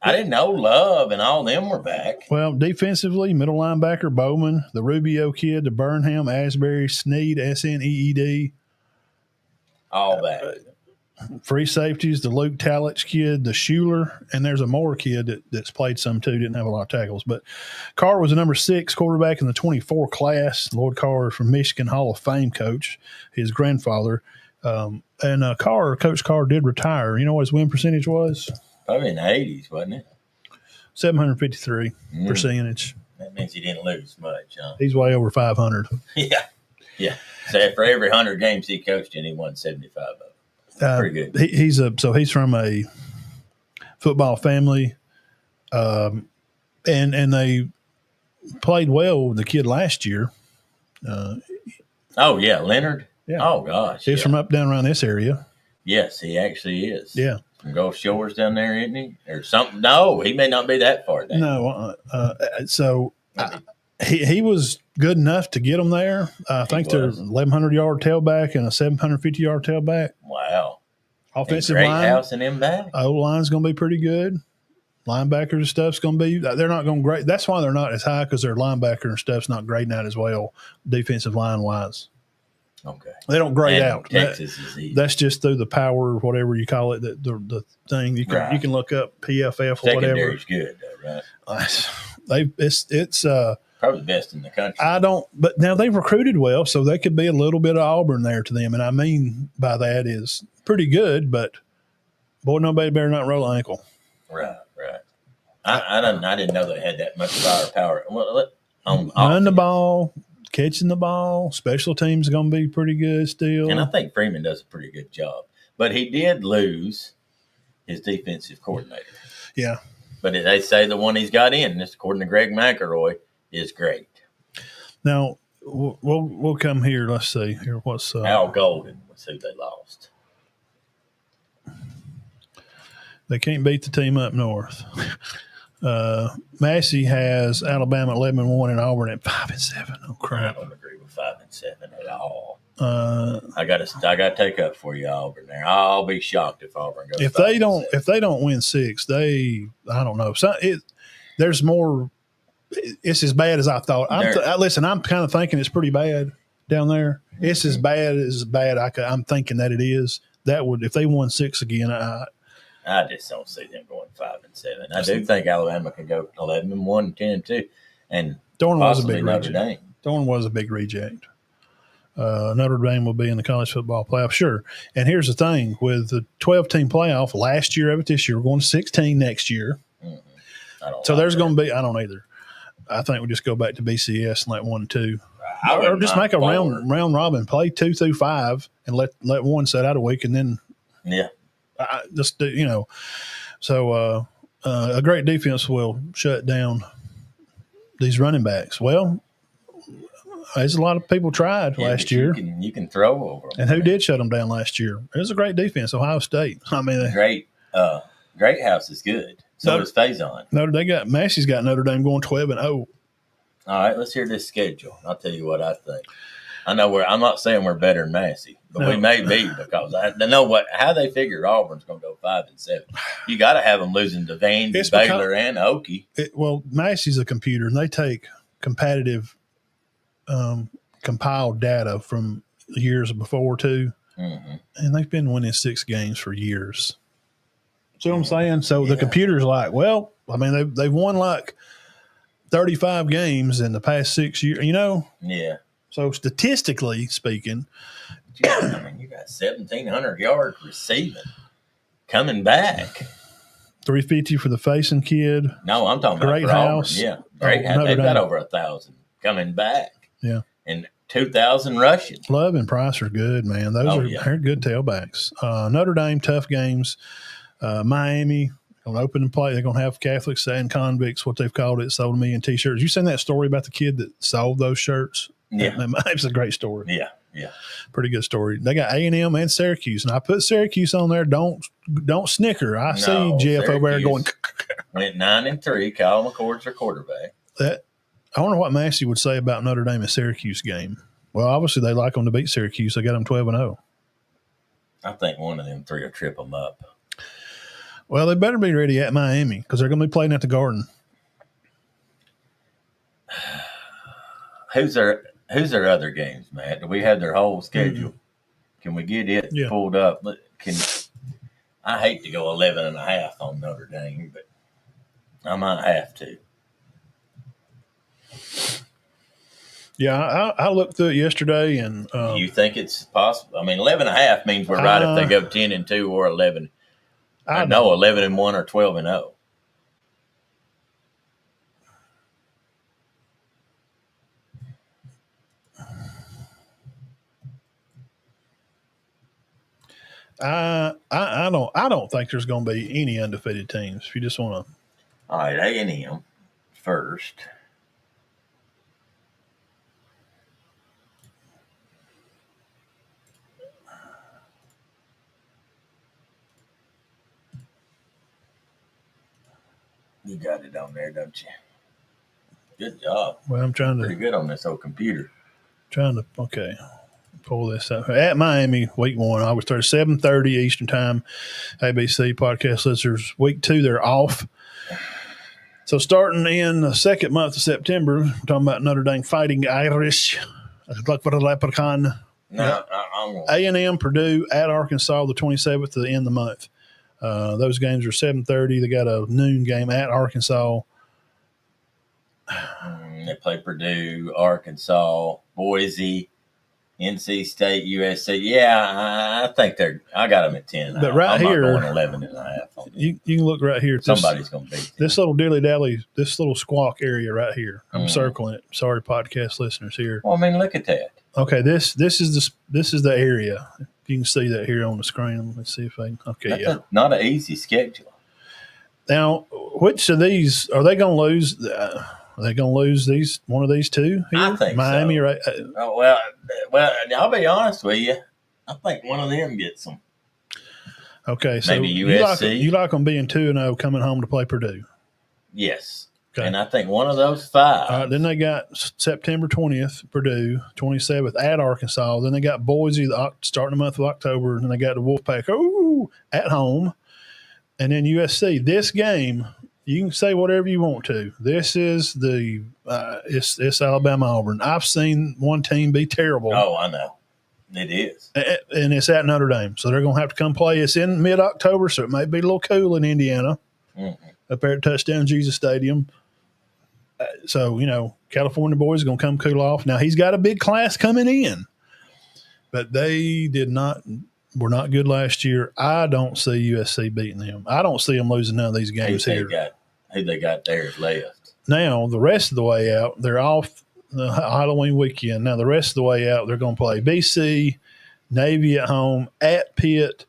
I didn't know Love and all them were back.
Well, defensively, middle linebacker Bowman, the Rubio kid, the Burnham, Asbury, Sneed, Sneed.
All back.
Free safeties, the Luke Talich kid, the Schuler, and there's a Moore kid that's played some too, didn't have a lot of tackles. But Carr was the number 6 quarterback in the 24 class. Lloyd Carr from Michigan Hall of Fame coach, his grandfather. Coach Carr did retire. You know what his win percentage was?
Probably in the 80s, wasn't it?
753 percentage.
That means he didn't lose much, huh?
He's way over 500.
Yeah. So for every 100 games he coached in, he won 75 of them. Pretty good.
He's from a football family, and they played well with the kid last year.
Leonard.
Yeah.
Oh gosh,
he's from up down around this area.
Yes, he actually is.
Yeah,
from Gulf Shores down there, isn't he, or something? No, he may not be that far down.
No, he was good enough to get them there. I think they're 1,100-yard tailback and a 750-yard tailback.
Wow.
Offensive
line.
Great
House and him back.
O-line's going to be pretty good. Linebackers and stuff's going to be – they're not going to grade – that's why they're not as high because their linebacker and stuff's not grading out as well defensive line-wise.
Okay.
They don't grade out.
Texas is easy.
That's just through the power, whatever you call it, the thing. You can look up PFF or whatever.
Secondary's good, though, right?
It's
probably the best in the country.
But now they've recruited well, so they could be a little bit of Auburn there to them. And I mean by that is pretty good, but boy, nobody better not roll an ankle.
Right. I didn't know they had that much firepower.
Run the ball, catching the ball, special teams are going to be pretty good still.
And I think Freeman does a pretty good job. But he did lose his defensive coordinator.
Yeah.
But they say the one he's got in, this according to Greg McElroy, is great.
Now we'll come here. Let's see here. What's
Al Golden was who they lost.
They can't beat the team up north. Massey has Alabama 11-1 and Auburn at 5-7. Oh crap!
I don't agree with 5-7 at all. I got to take up for you, Auburn. There, I'll be shocked if Auburn goes.
If they don't win 6, I don't know. There's more. It's as bad as I thought. Listen, I'm kind of thinking it's pretty bad down there. It's as bad I'm thinking that it is. That would, if they won 6 again,
I just don't see them going 5-7. I do think Alabama can go 11-1, 10-2, and
Thorne was a big
Notre Dame.
reject. Thorne was a big reject. Notre Dame will be in the college football playoff, sure. And here's the thing: with the 12-team playoff last year of it, this year we're going to 16 next year.
Mm-hmm.
So there's going to be. I don't either. I think we just go back to BCS and let 1 and 2, or just make a round robin, play 2 through 5, and let one set out a week, and then just do So a great defense will shut down these running backs. Well, there's a lot of people tried last year.
You can throw over them.
And who did shut them down last year? It was a great defense, Ohio State. I mean,
Great House is good. So does Faison.
Massey's got Notre Dame going 12-0.
All right, let's hear this schedule. I'll tell you what I think. I know I'm not saying we're better than Massey, but we may be because I know how they figured Auburn's going to go 5-7. You got to have them losing to Vandy, Baylor, and Okie.
Well, Massey's a computer, and they take competitive compiled data from years before too, and they've been winning 6 games for years. See what I'm saying? So the computer's like, well, I mean, they've won like 35 games in the past 6 years,
Yeah.
So statistically speaking,
you got 1,700 yards receiving, coming back.
350 for the Faison kid.
No, I'm talking about
Great House.
Auburn. Yeah, Great House. They've got over 1,000 coming back.
Yeah,
and 2,000 rushing.
Love and Price are good, man. They're good tailbacks. Notre Dame, tough games. Miami, going to open and play. They're going to have Catholics and convicts, what they've called it, sold a million T-shirts. You seen that story about the kid that sold those shirts?
Yeah.
It's a great story.
Yeah.
Pretty good story. They got A&M and Syracuse, and I put Syracuse on there. Don't snicker. I see Jeff over there going.
Went 9-3. Kyle McCord's their quarterback.
I wonder what Massey would say about Notre Dame and Syracuse game. Well, obviously they like them to beat Syracuse. They got them 12-0.
I think one of them 3 will trip them up.
Well, they better be ready at Miami because they're going to be playing at the Garden.
Who's their other games, Matt? Do we have their whole schedule? Can we get it pulled up? I hate to go 11.5 on Notre Dame, but I might have to.
Yeah, I looked through it yesterday, and
do you think it's possible? I mean, 11.5 means we're right if they go 10-2 or 11. I know 11-1 or 12-0.
I don't think there's going to be any undefeated teams. If you just want to,
all right, A&M first. You got it on there, don't you? Good job.
Well, I'm trying to
pretty good on this old computer.
Okay. Pull this up. At Miami, week 1, August 3rd, 7:30 Eastern Time, ABC podcast listeners. Week 2, they're off. So starting in the second month of September, we're talking about Notre Dame Fighting Irish. Look for the leprechaun.
No,
A&M, Purdue, at Arkansas, the 27th to the end of the month. Those games are 7:30. They got a noon game at Arkansas.
They play Purdue, Arkansas, Boise, NC State, USC. Yeah, I think I got them at 10.
But right
I'm
here,
not going 11 and a half on them.
You can look right here.
Somebody's going to beat them.
This little dilly-dally, this little squawk area right here. I'm circling it. Sorry, podcast listeners here.
Well, I mean, look at that.
Okay, this is the area. You can see that here on the screen. Let's see if I can. Okay,
That's not an easy schedule.
Now, which of these are they going to lose? Are they going to lose these? One of these two? Here?
I think
Miami,
so.
right?
Well, I'll be honest with you. I think one of them gets them.
Okay, so
maybe USC.
You like them being 2-0 coming home to play Purdue?
Yes.
Okay.
And I think one of those 5.
All right, then they got September 20th, Purdue, 27th at Arkansas. Then they got Boise starting the month of October. And then they got the Wolfpack at home. And then USC. This game, you can say whatever you want to. This is it's Alabama Auburn. I've seen one team be terrible.
Oh, I know. It is.
And it's at Notre Dame. So they're going to have to come play. It's in mid-October, so it may be a little cool in Indiana up there at Touchdown Jesus Stadium. So, California boys are going to come cool off. Now, he's got a big class coming in. But they were not good last year. I don't see USC beating them. I don't see them losing none of these games here.
Who they got there left.
Now, the rest of the way out, they're off the Halloween weekend. Now, the rest of the way out, they're going to play BC, Navy at home, at Pitt,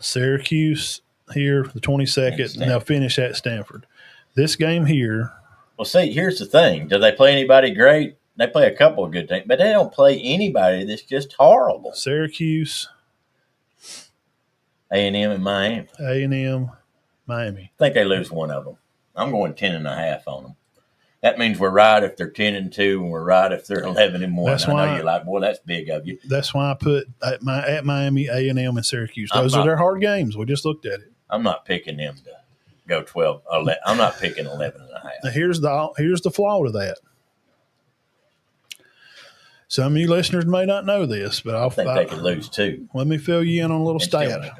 Syracuse here, the 22nd, and they'll finish at Stanford. This game here.
Well, see, here's the thing. Do they play anybody great? They play a couple of good teams, but they don't play anybody that's just horrible.
Syracuse.
A&M and Miami.
A&M, Miami.
I think they lose one of them. I'm going 10.5 on them. That means we're right if they're 10-2, and we're right if they're 11-1.
That's why
I know you're like, boy, that's big of you.
That's why I put at Miami, A&M, and Syracuse. Those are their hard games. We just looked at it.
I'm not picking them to go 12. I'm not picking 11.5.
Now here's the flaw to that. Some of you listeners may not know this, but I
think they could lose 2.
Let me fill you in on a little stat.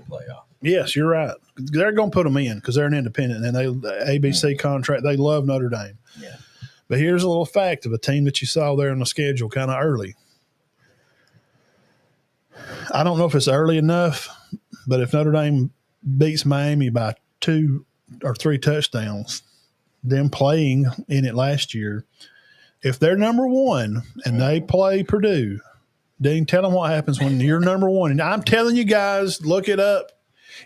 Yes, you're right. They're going to put them in because they're an independent, and the ABC contract. They love Notre Dame.
Yeah.
But here's a little fact of a team that you saw there on the schedule kind of early. I don't know if it's early enough, but if Notre Dame beats Miami by 2 or 3 touchdowns, them playing in it last year, if they're number 1 and they play Purdue, then tell them what happens when you're number 1. And I'm telling you guys, look it up.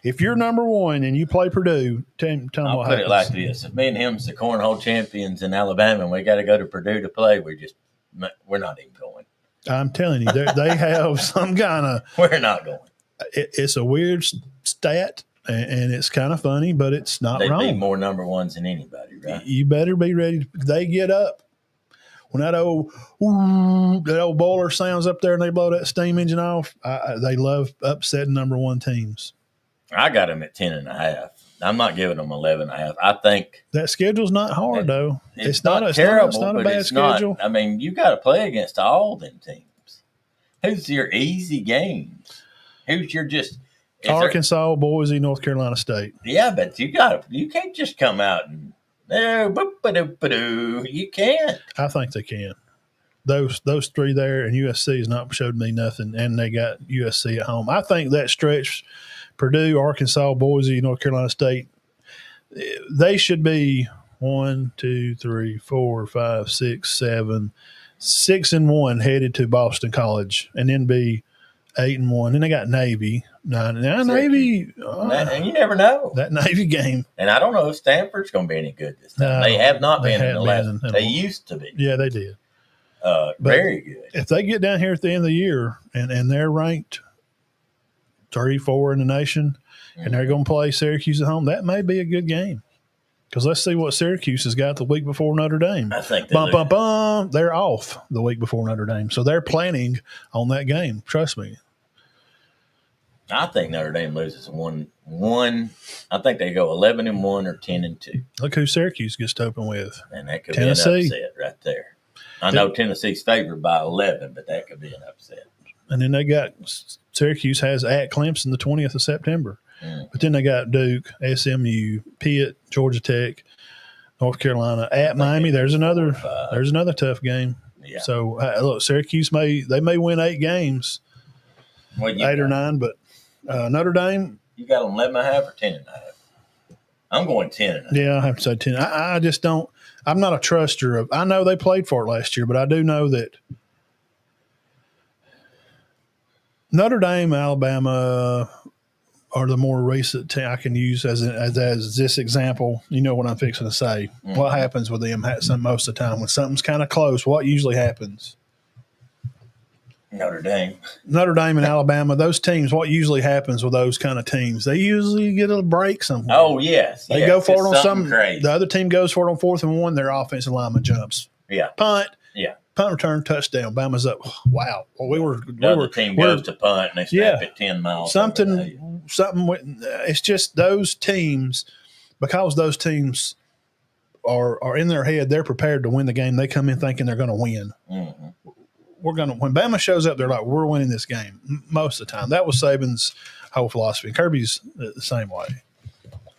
If you're number 1 and you play Purdue, tell them what happens.
I'll put it like this. If me and him's the cornhole champions in Alabama and we got to go to Purdue to play, we're not even going.
I'm telling you, they have some kind of –
We're not going.
It's a weird stat, and it's kind of funny, but it's not wrong.
They'd be more number 1s than anybody, right?
You better be ready. They get up. When that old boiler sounds up there and they blow that steam engine off, they love upsetting number 1 teams.
I got them at 10.5. I'm not giving them 11.5. I think
that schedule's not hard though.
It's not terrible. It's not a bad schedule. I mean, you got to play against all them teams. Who's your easy games? Who's your just
Arkansas, Boise, North Carolina State?
Yeah, but you can't just come out and you can't.
I think they can. Those 3 there, and USC has not showed me nothing, and they got USC at home. I think that stretch, Purdue, Arkansas, Boise, North Carolina State, they should be 1, 2, 3, 4, 5, 6, 7, 6-1 headed to Boston College, and then be 8-1. Then they got Navy. Navy.
And you never know.
That Navy game.
And I don't know if Stanford's going to be any good this time. They have not been in the last. They used to be.
Yeah, they did.
Very good.
If they get down here at the end of the year and they're ranked 3, 4 in the nation, and they're going to play Syracuse at home, that may be a good game. Because let's see what Syracuse has got the week before Notre Dame.
I think
they're off the week before Notre Dame. So they're planning on that game. Trust me.
I think Notre Dame loses 1. I think they go 11-1 or 10-2.
Look who Syracuse gets to open with.
And that could
Tennessee.
be an upset right there. I know Tennessee's favored by 11, but that could be an upset.
And then they got Syracuse has at Clemson the 20th of September. But then they got Duke, SMU, Pitt, Georgia Tech, North Carolina at Miami. There's another tough game.
Yeah.
So look, Syracuse may win 8 games, 8 or 9, but Notre Dame.
You got them 11.5 or 10.5. I'm going 10.5.
Yeah, I have to say 10. I just don't. I'm not a truster of. I know they played for it last year, but I do know that Notre Dame, Alabama are the more recent team I can use as this example. You know what I'm fixing to say. Mm-hmm. What happens with them most of the time when something's kind of close? What usually happens?
Notre Dame
and Alabama, those teams, what usually happens with those kind of teams? They usually get a break somewhere.
Oh, yes.
They go for it on something.
Crazy.
The other team goes for it on 4th and 1, their offensive lineman jumps.
Yeah.
Punt.
Yeah.
Punt return, touchdown. Bama's up. Wow. Well,
the team goes to punt and they snap it 10 miles.
Something. It's just those teams, because those teams are in their head, they're prepared to win the game. They come in thinking they're going to win. Mm-hmm. When Bama shows up, they're like, we're winning this game most of the time. That was Saban's whole philosophy. And Kirby's the same way.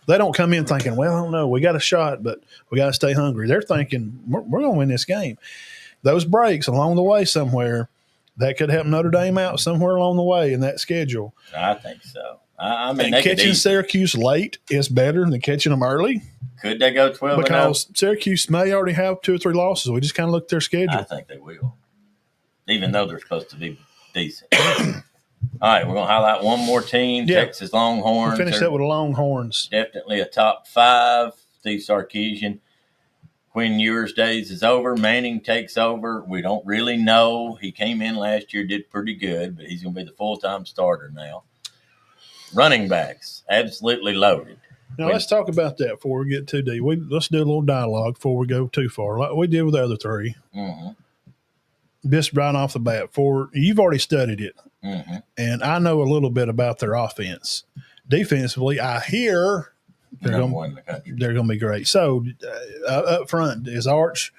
They don't come in thinking, well, I don't know, we got a shot, but we got to stay hungry. They're thinking, we're going to win this game. Those breaks along the way somewhere, that could help Notre Dame out somewhere along the way in that schedule.
I think so. I mean,
catching Syracuse late is better than catching them early.
Could they go 12-0?
Because Syracuse may already have 2 or 3 losses. We just kind of look at their schedule.
I think they will, even though they're supposed to be decent. All right, we're going to highlight one more team, Texas Longhorns.
We'll finish that with the Longhorns.
Definitely a top 5. Steve Sarkisian. Quinn Ewers' days is over. Manning takes over. We don't really know. He came in last year, did pretty good, but he's going to be the full-time starter now. Running backs, absolutely loaded.
Now, let's talk about that before we get too deep. Let's do a little dialogue before we go too far, like we did with the other 3. Mm-hmm. Just right off the bat, you've already studied it, mm-hmm. and I know a little bit about their offense. Defensively, I hear they're going to be great. So up front, is Arch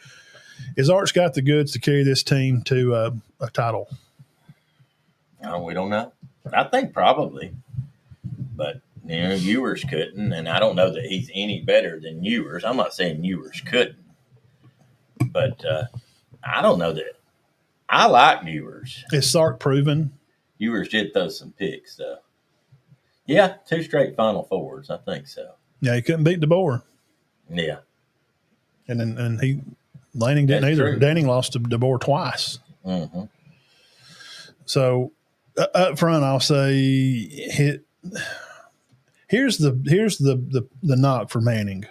got the goods to carry this team to a title?
We don't know. I think probably, but Ewers couldn't, and I don't know that he's any better than Ewers. I'm not saying Ewers couldn't, but I don't know that. I like Ewers.
Is Sark proven?
Ewers did throw some picks, though. Yeah, 2 straight Final Fours. I think so.
Yeah, he couldn't beat DeBoer.
Yeah.
And Lanning didn't either. True. Danning lost to DeBoer twice. Mm-hmm. So up front, I'll say here's the knock for Manning.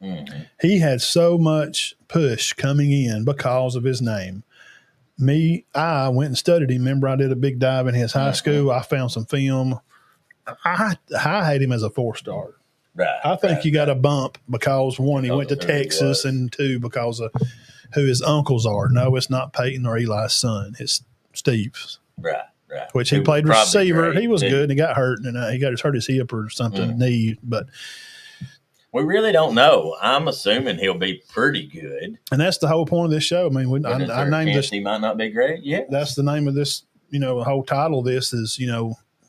Mm-hmm. He had so much push coming in because of his name. I went and studied him. Remember, I did a big dive in his high school. I found some film. I had him as a 4-star.
Right.
I think you got a bump because, 1, he went to Texas, and 2, because of who his uncles are. No, it's not Peyton or Eli's son. It's Steve's.
Right.
Which he played receiver. He was good, and he got hurt, and he got hurt his hip or something, knee. But
we really don't know. I'm assuming he'll be pretty good.
And that's the whole point of this show. I mean, I named this.
He might not be great. Yeah.
That's the name of this, the whole title of this is,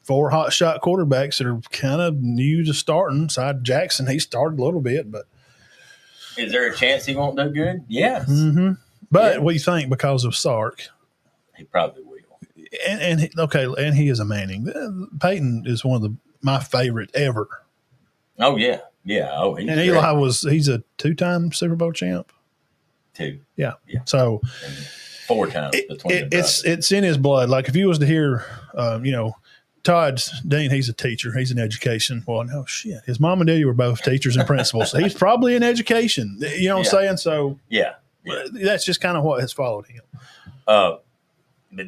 4 hot shot quarterbacks that are kind of new to starting. Side Jackson, he started a little bit, but.
Is there a chance he won't do good? Yes.
Mm-hmm. But we think because of Sark.
He probably will.
And he is a Manning. Peyton is one of my favorite ever.
Oh, yeah. Yeah. Oh, he's
and Eli he's a 2-time Super Bowl champ.
2.
Yeah. So.
And 4 times between
it's in his blood. Like if you was to hear, Todd Dean, he's a teacher. He's in education. Well, no shit. His mom and daddy were both teachers and principals. He's probably in education. You know what I'm saying? So that's just kind of what has followed him.
But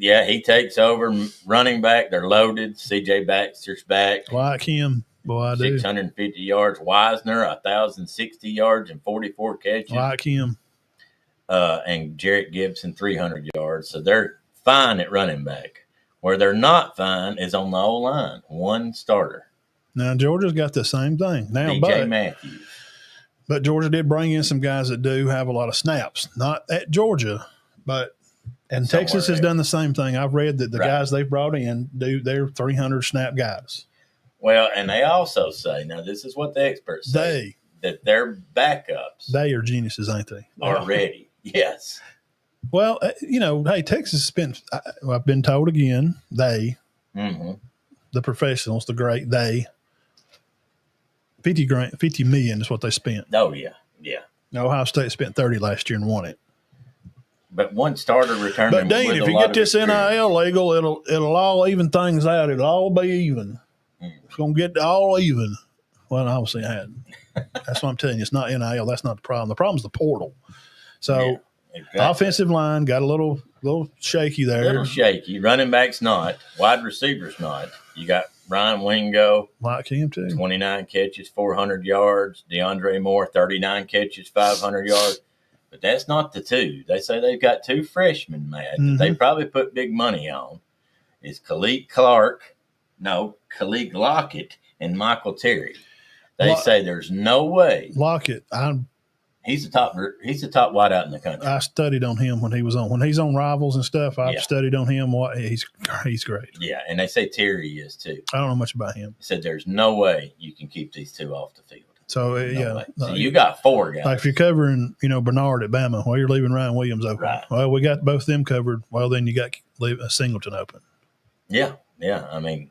yeah, he takes over running back. They're loaded. CJ Baxter's back.
Like him. Boy, I do.
650 yards. Wisner, 1,060 yards and 44 catches.
Like him.
And Jarrett Gibson, 300 yards. So they're fine at running back. Where they're not fine is on the O-line. 1 starter.
Now, Georgia's got the same thing. Now,
DJ Matthews.
But Georgia did bring in some guys that do have a lot of snaps. Not at Georgia, but and Texas has done the same thing. I've read that the guys they've brought in they're 300 snap guys.
Well, and they also say, now this is what the experts say. that their backups
They are geniuses, ain't they?
are ready. Yes.
Well, hey, Texas spent, I've been told again, the professionals, the great, 50 million is what they spent.
Oh, yeah. Yeah.
Ohio State spent 30 last year and won it.
But one starter returned.
But Dean, if you get this NIL legal, it'll all even things out. It'll all be even. It's going to get all even. Well, obviously, that's what I'm telling you. It's not NIL. That's not the problem. The problem's the portal. So, offensive line got a little shaky there.
A little shaky. Running back's not. Wide receiver's not. You got Ryan Wingo.
Like him, too.
29 catches, 400 yards. DeAndre Moore, 39 catches, 500 yards. But that's not the two. They say they've got two freshmen, Matt, that they probably put big money on. It's Khalid Lockett, and Michael Terry. They say there's no way.
Lockett,
he's the top wideout in the country.
I studied on him when he's on Rivals and stuff. I've studied on him. He's great.
Yeah, and they say Terry is too.
I don't know much about him.
They said there's no way you can keep these two off the field.
So
So you got four guys.
Like if you're covering, Bernard at Bama, you're leaving Ryan Williams open.
Right.
Well, we got both them covered. Well, then you got a Singleton open.
Yeah. I mean,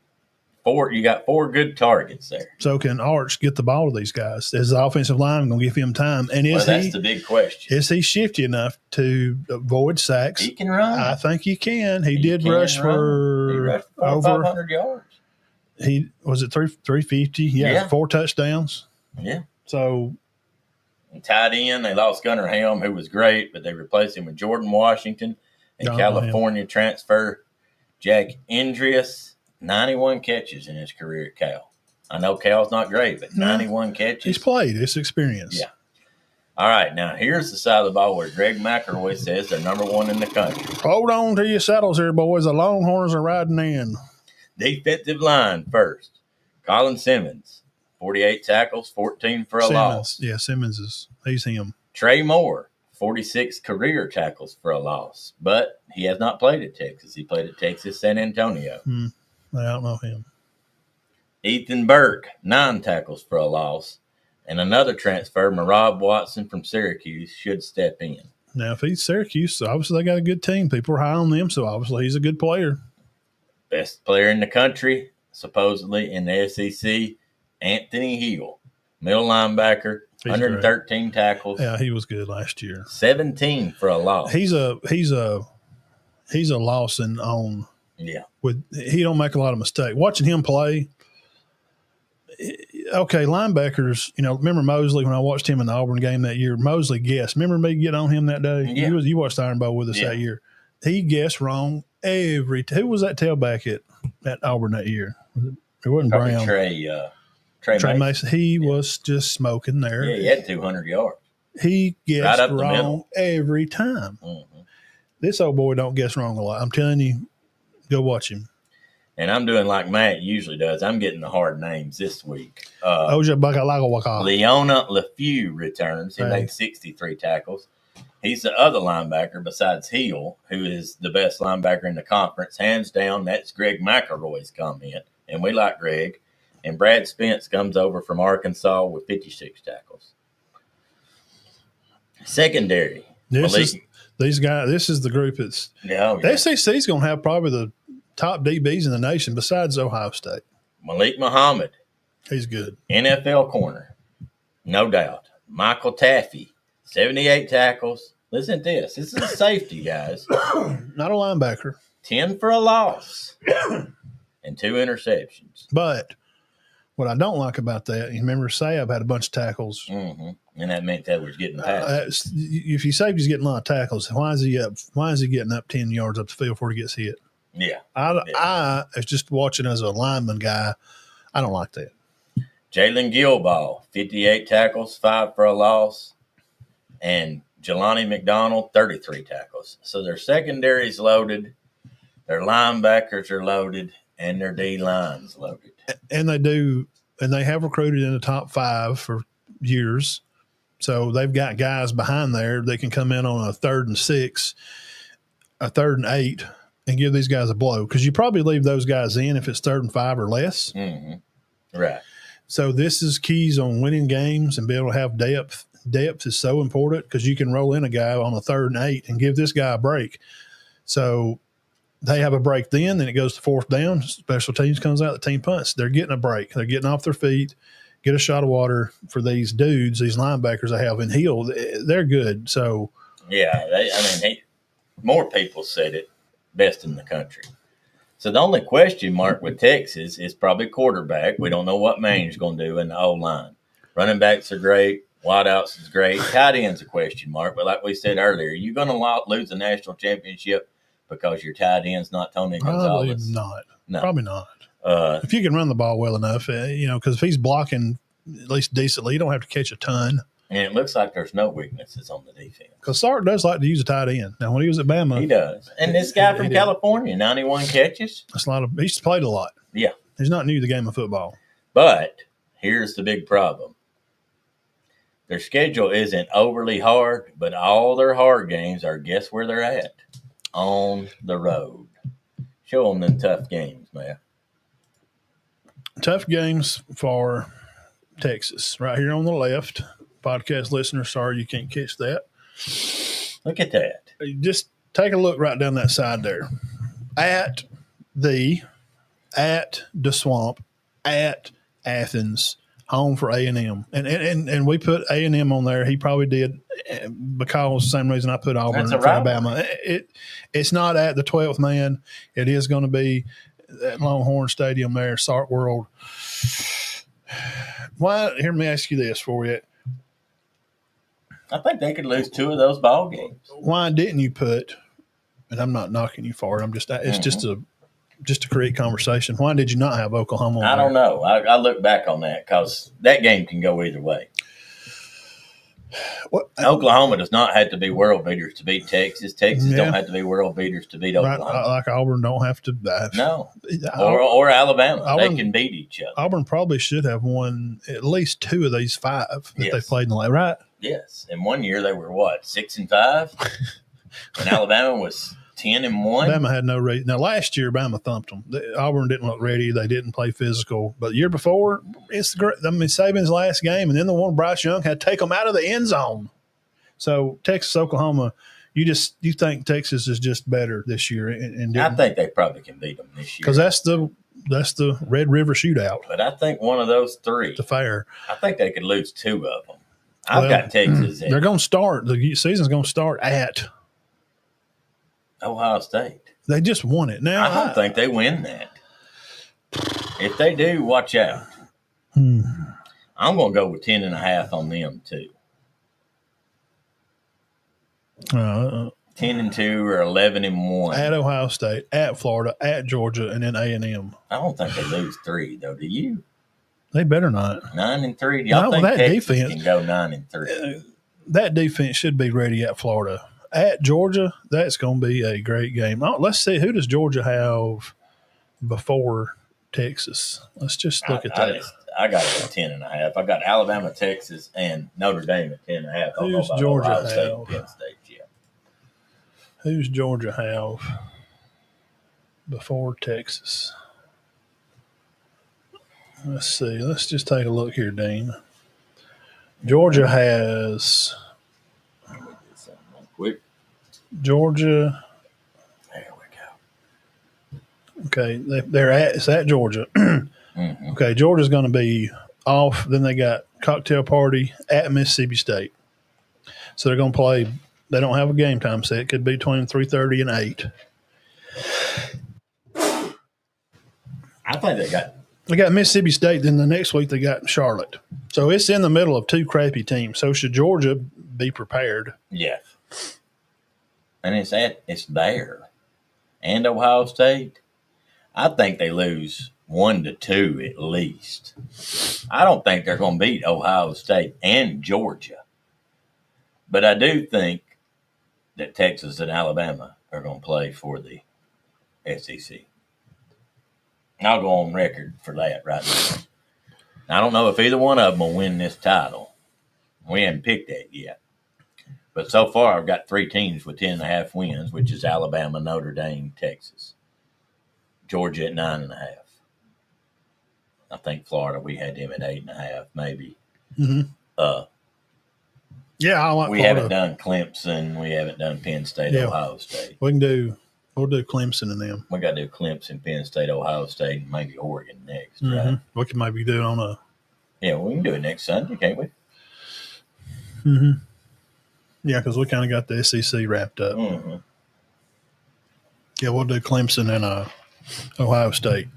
you got four good targets there.
So can Arch get the ball to these guys? Is the offensive line going to give him time? And
that's the big question.
Is he shifty enough to avoid sacks?
He can run.
I think he can. He did rush for over
500 yards.
He was it 350? Yeah, 4 touchdowns.
Yeah.
So,
tight end, they lost Gunnar Helm, who was great, but they replaced him with Jordan Washington and California transfer Jack Andrius, 91 catches in his career at Cal. I know Cal's not great, but 91 catches.
He's played. It's experience.
Yeah. All right, now here's the side of the ball where Greg McElroy says they're number one in the country.
Hold on to your saddles here, boys. The Longhorns are riding in.
Defensive line first. Colin Simmons, 48 tackles, 14 for a loss.
Yeah, he's him.
Trey Moore, 46 career tackles for a loss, but he has not played at Texas. He played at Texas San Antonio.
I don't know him.
Ethan Burke, 9 tackles for a loss. And another transfer, Marab Watson from Syracuse, should step in.
Now, if he's Syracuse, obviously they got a good team. People are high on them, so obviously he's a good player.
Best player in the country, supposedly in the SEC, Anthony Hill, middle linebacker, 113 tackles.
Yeah, he was good last year.
17 for a loss.
He's a Lawson on.
Yeah.
He don't make a lot of mistakes. Watching him play. Okay, linebackers, remember Mosley when I watched him in the Auburn game that year? Mosley guessed. Remember me getting on him that day?
Yeah.
You watched Iron Bowl with us that year. He guessed wrong every time. Who was that tailback at Auburn that year? It wasn't
Probably
Brown.
Trey
Mason. He was just smoking there.
Yeah, he had 200 yards.
He guessed wrong every time.
Mm-hmm.
This old boy don't guess wrong a lot. I'm telling you, go watch him.
And I'm doing like Matt usually does. I'm getting the hard names this week.
Leona
LeFew returns. He made 63 tackles. He's the other linebacker besides Hill, who is the best linebacker in the conference. Hands down, that's Greg McElroy's comment. And we like Greg. And Brad Spence comes over from Arkansas with 56 tackles. Secondary.
This is the group that's the SEC's going to have probably the top DBs in the nation besides Ohio State.
Malik Muhammad.
He's good.
NFL corner. No doubt. Michael Taffy. 78 tackles. Listen to this. This is a safety, guys.
Not a linebacker.
10 for a loss. And 2 interceptions.
But what I don't like about that, you remember Saab had a bunch of tackles.
Mm-hmm. And that meant that was getting past.
If you safety's getting a lot of tackles, why is he getting up 10 yards up the field before he gets hit?
Yeah.
I as just watching as a lineman guy, I don't like that.
Jalen Gilball, 58 tackles, 5 for a loss. And Jelani McDonald, 33 tackles. So their secondary's loaded, their linebackers are loaded, and their D-line's loaded.
And they have recruited in the top 5 for years. So they've got guys behind there that can come in on a 3rd and 6, a 3rd and 8, and give these guys a blow. Because you probably leave those guys in if it's 3rd and 5 or less.
Mm-hmm. Right.
So this is keys on winning games and be able to have depth. Depth is so important because you can roll in a guy on a 3rd and 8 and give this guy a break. So they have a break then it goes to 4th down. Special teams comes out, the team punts. They're getting a break. They're getting off their feet, get a shot of water for these dudes, these linebackers they have in Hill. They're good. So,
yeah, more people said it best in the country. So the only question mark with Texas is probably quarterback. We don't know what Maine's going to do in the O-line. Running backs are great. Wideouts is great. Tight end's a question mark. But like we said earlier, you're going to lose the national championship because your tight end's not Tony Gonzalez.
Probably not.
No.
Probably not. If you can run the ball well enough, because if he's blocking at least decently, you don't have to catch a ton.
And it looks like there's no weaknesses on the defense.
Because Sark does like to use a tight end. Now, when he was at Bama,
he does. And this guy from California, 91 catches.
That's a lot of. He's played a lot.
Yeah.
He's not new to the game of football.
But here's the big problem. Their schedule isn't overly hard, but all their hard games are guess where they're at? On the road. Show them them tough games, man.
Tough games for Texas. Right here on the left. Podcast listeners, sorry you can't catch that.
Look at that.
Just take a look right down that side there. At the Swamp, at Athens, home for A&M. And we put A&M on there. He probably did because the same reason I put Auburn for Alabama. It's not at the 12th man. It is going to be at Longhorn Stadium there, Sark World. Here, let me ask you this for you.
I think they could lose 2 of those ball games.
Why didn't you put? And I'm not knocking you for it. I'm just. It's just to create conversation. Why did you not have Oklahoma?
I don't know. I look back on that because that game can go either way. Oklahoma does not have to be world beaters to beat Texas. Texas don't have to be world beaters to beat Oklahoma.
Right, like Auburn don't have to.
No. Or Alabama. Auburn, they can beat each other.
Auburn probably should have won at least 2 of these 5 that they played in the late, right?
Yes. And one year they were, 6-5? And Alabama was 10-1.
Bama had no reason. Now, last year, Bama thumped them. Auburn didn't look ready. They didn't play physical. But the year before, it's great. Saban's last game, and then the one Bryce Young had to take them out of the end zone. So, Texas, Oklahoma, you think Texas is just better this year? And
I think they probably can beat them this year.
Because that's the Red River Shootout.
But I think one of those 3.
The fair.
I think they could lose 2 of them. I've got Texas.
They're going to start. The season's going to start at
Ohio State.
They just won it. Now
I don't think they win that. If they do, watch out. I'm going to go with 10.5 on them too. 10-2 or 11-1
at Ohio State, at Florida, at Georgia, and then A&M.
I don't think they lose 3 though. Do you?
They better not.
9-3. Do y'all think that Texas defense can go 9-3?
That defense should be ready at Florida. At Georgia, that's going to be a great game. Let's see, who does Georgia have before Texas? Let's just look at that.
I got it at 10.5. I got Alabama, Texas, and Notre Dame at 10.5.
Who's Georgia
Ohio State,
have?
Penn State, yeah.
Who's Georgia have before Texas? Let's see. Let's just take a look here, Dean. Georgia has
quick.
Georgia.
There we go.
Okay, it's at Georgia.
Mm-hmm.
Okay, Georgia's going to be off. Then they got cocktail party at Mississippi State. So they're going to play. They don't have a game time set. It could be between 3:30 and 8.
I think they got.
They got Mississippi State. Then the next week they got Charlotte. So it's in the middle of 2 crappy teams. So should Georgia be prepared?
Yeah. And it's there. And Ohio State. I think they lose 1-2 at least. I don't think they're going to beat Ohio State and Georgia. But I do think that Texas and Alabama are going to play for the SEC. I'll go on record for that right now. I don't know if either one of them will win this title. We haven't picked that yet. But so far, I've got 3 teams with 10.5 wins, which is Alabama, Notre Dame, Texas. Georgia at 9.5. I think Florida, we had them at 8.5, maybe.
Mm-hmm. Yeah, I like
we
Florida.
haven't done Clemson. We haven't done Penn State, Ohio State.
We'll do Clemson and them.
We got to do Clemson, Penn State, Ohio State, and maybe Oregon next,
Mm-hmm.
right?
We can maybe do it on a.
Yeah, we can do it next Sunday, can't we?
Mm-hmm. Yeah, because we kind of got the SEC wrapped up.
Mm-hmm.
Yeah, we'll do Clemson and Ohio State.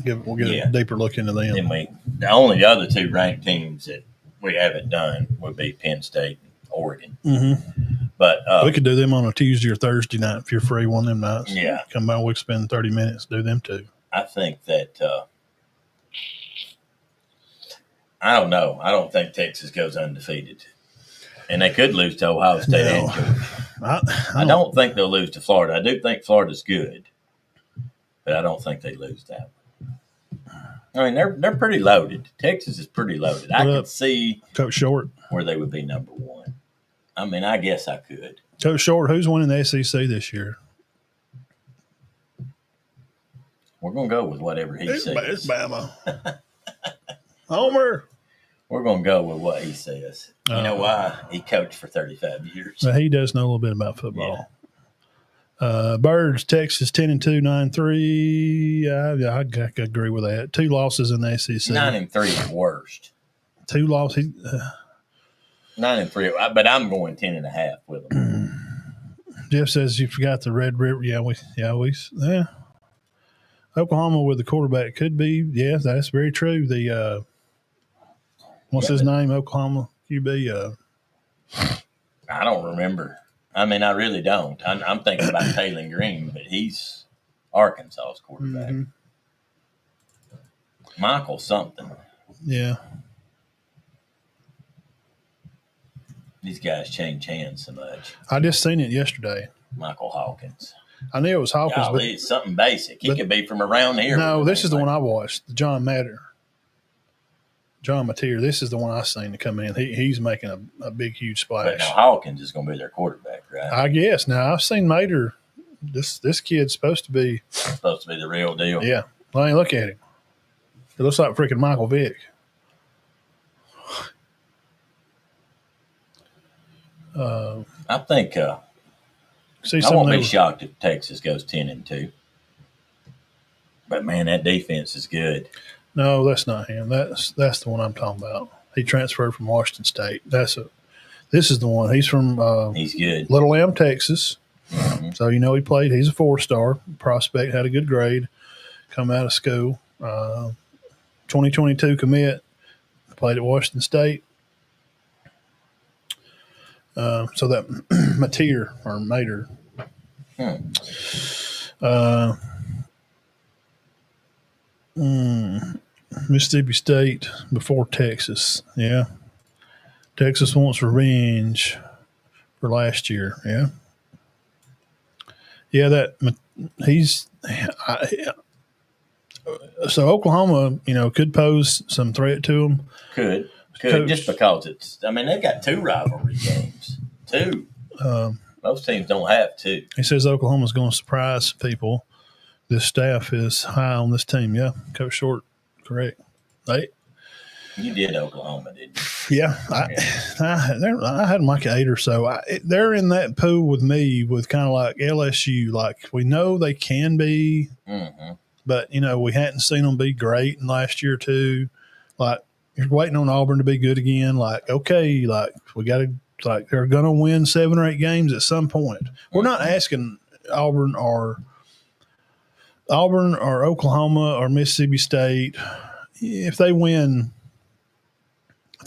We'll get a deeper look into them.
Then the only other two ranked teams that we haven't done would be Penn State and Oregon.
Mm-hmm.
But
we could do them on a Tuesday or Thursday night if you're free one of them nights.
Yeah.
Come by, we can spend 30 minutes, do them too.
I think that I don't know. I don't think Texas goes undefeated. And they could lose to Ohio State and Georgia. I don't think they'll lose to Florida. I do think Florida's good, but I don't think they lose that one. I mean, they're pretty loaded. Texas is pretty loaded. I could see
Coach Short
where they would be number one. I mean, I guess I could.
Coach Short, who's winning the SEC this year?
We're going to go with whatever he says.
It's Bama. Homer.
We're going to go with what he says. You know why? He coached for 35 years.
He does know a little bit about football. Yeah. Birds, Texas, 10-2, 9-3. I could agree with that. 2 losses in the SEC.
9-3 is worst.
2 losses.
9-3, but I'm going 10.5 with them.
Jeff says you forgot the Red River. Yeah. Oklahoma with the quarterback could be. Yeah, that's very true. The what's his name? Oklahoma QB.
I don't remember. I mean, I really don't. I'm thinking about Taylor Green, but he's Arkansas's quarterback. Mm-hmm. Michael something.
Yeah.
These guys change hands so much.
I just seen it yesterday.
Michael Hawkins.
I knew it was Hawkins.
Golly, it's something basic. He could be from around here.
No, this is the one I watched. John Mateer. This is the one I seen to come in. He's making a big, huge splash.
But now Hawkins is going to be their quarterback, right?
I guess. Now, I've seen Mater. This kid's supposed to be
the real deal.
Yeah. Well, look at him. It looks like freaking Michael Vick.
I think I won't be shocked if Texas goes 10-2. But man, that defense is good.
No, that's not him. That's the one I'm talking about. He transferred from Washington State. This is the one. He's from
he's good.
Little Lamb, Texas.
Mm-hmm.
So he played. He's a 4-star prospect. Had a good grade. Come out of school. 2022 commit. Played at Washington State. So that Mateer or Mater. Mississippi State before Texas. Yeah. Texas wants revenge for last year. Yeah. Yeah, so Oklahoma, could pose some threat to them.
Could just because they've got 2 rivalry games. 2. Most teams don't have 2.
He says Oklahoma's going to surprise people. This staff is high on this team. Yeah, Coach Short, correct.
You did Oklahoma, didn't you?
Yeah, I had them like an 8 or so. They're in that pool with me with kind of like LSU. Like we know they can be, but we hadn't seen them be great in last year too. Like you're waiting on Auburn to be good again. Like okay, like we got to they're going to win 7 or 8 games at some point. We're not asking Auburn or Oklahoma or Mississippi State if they win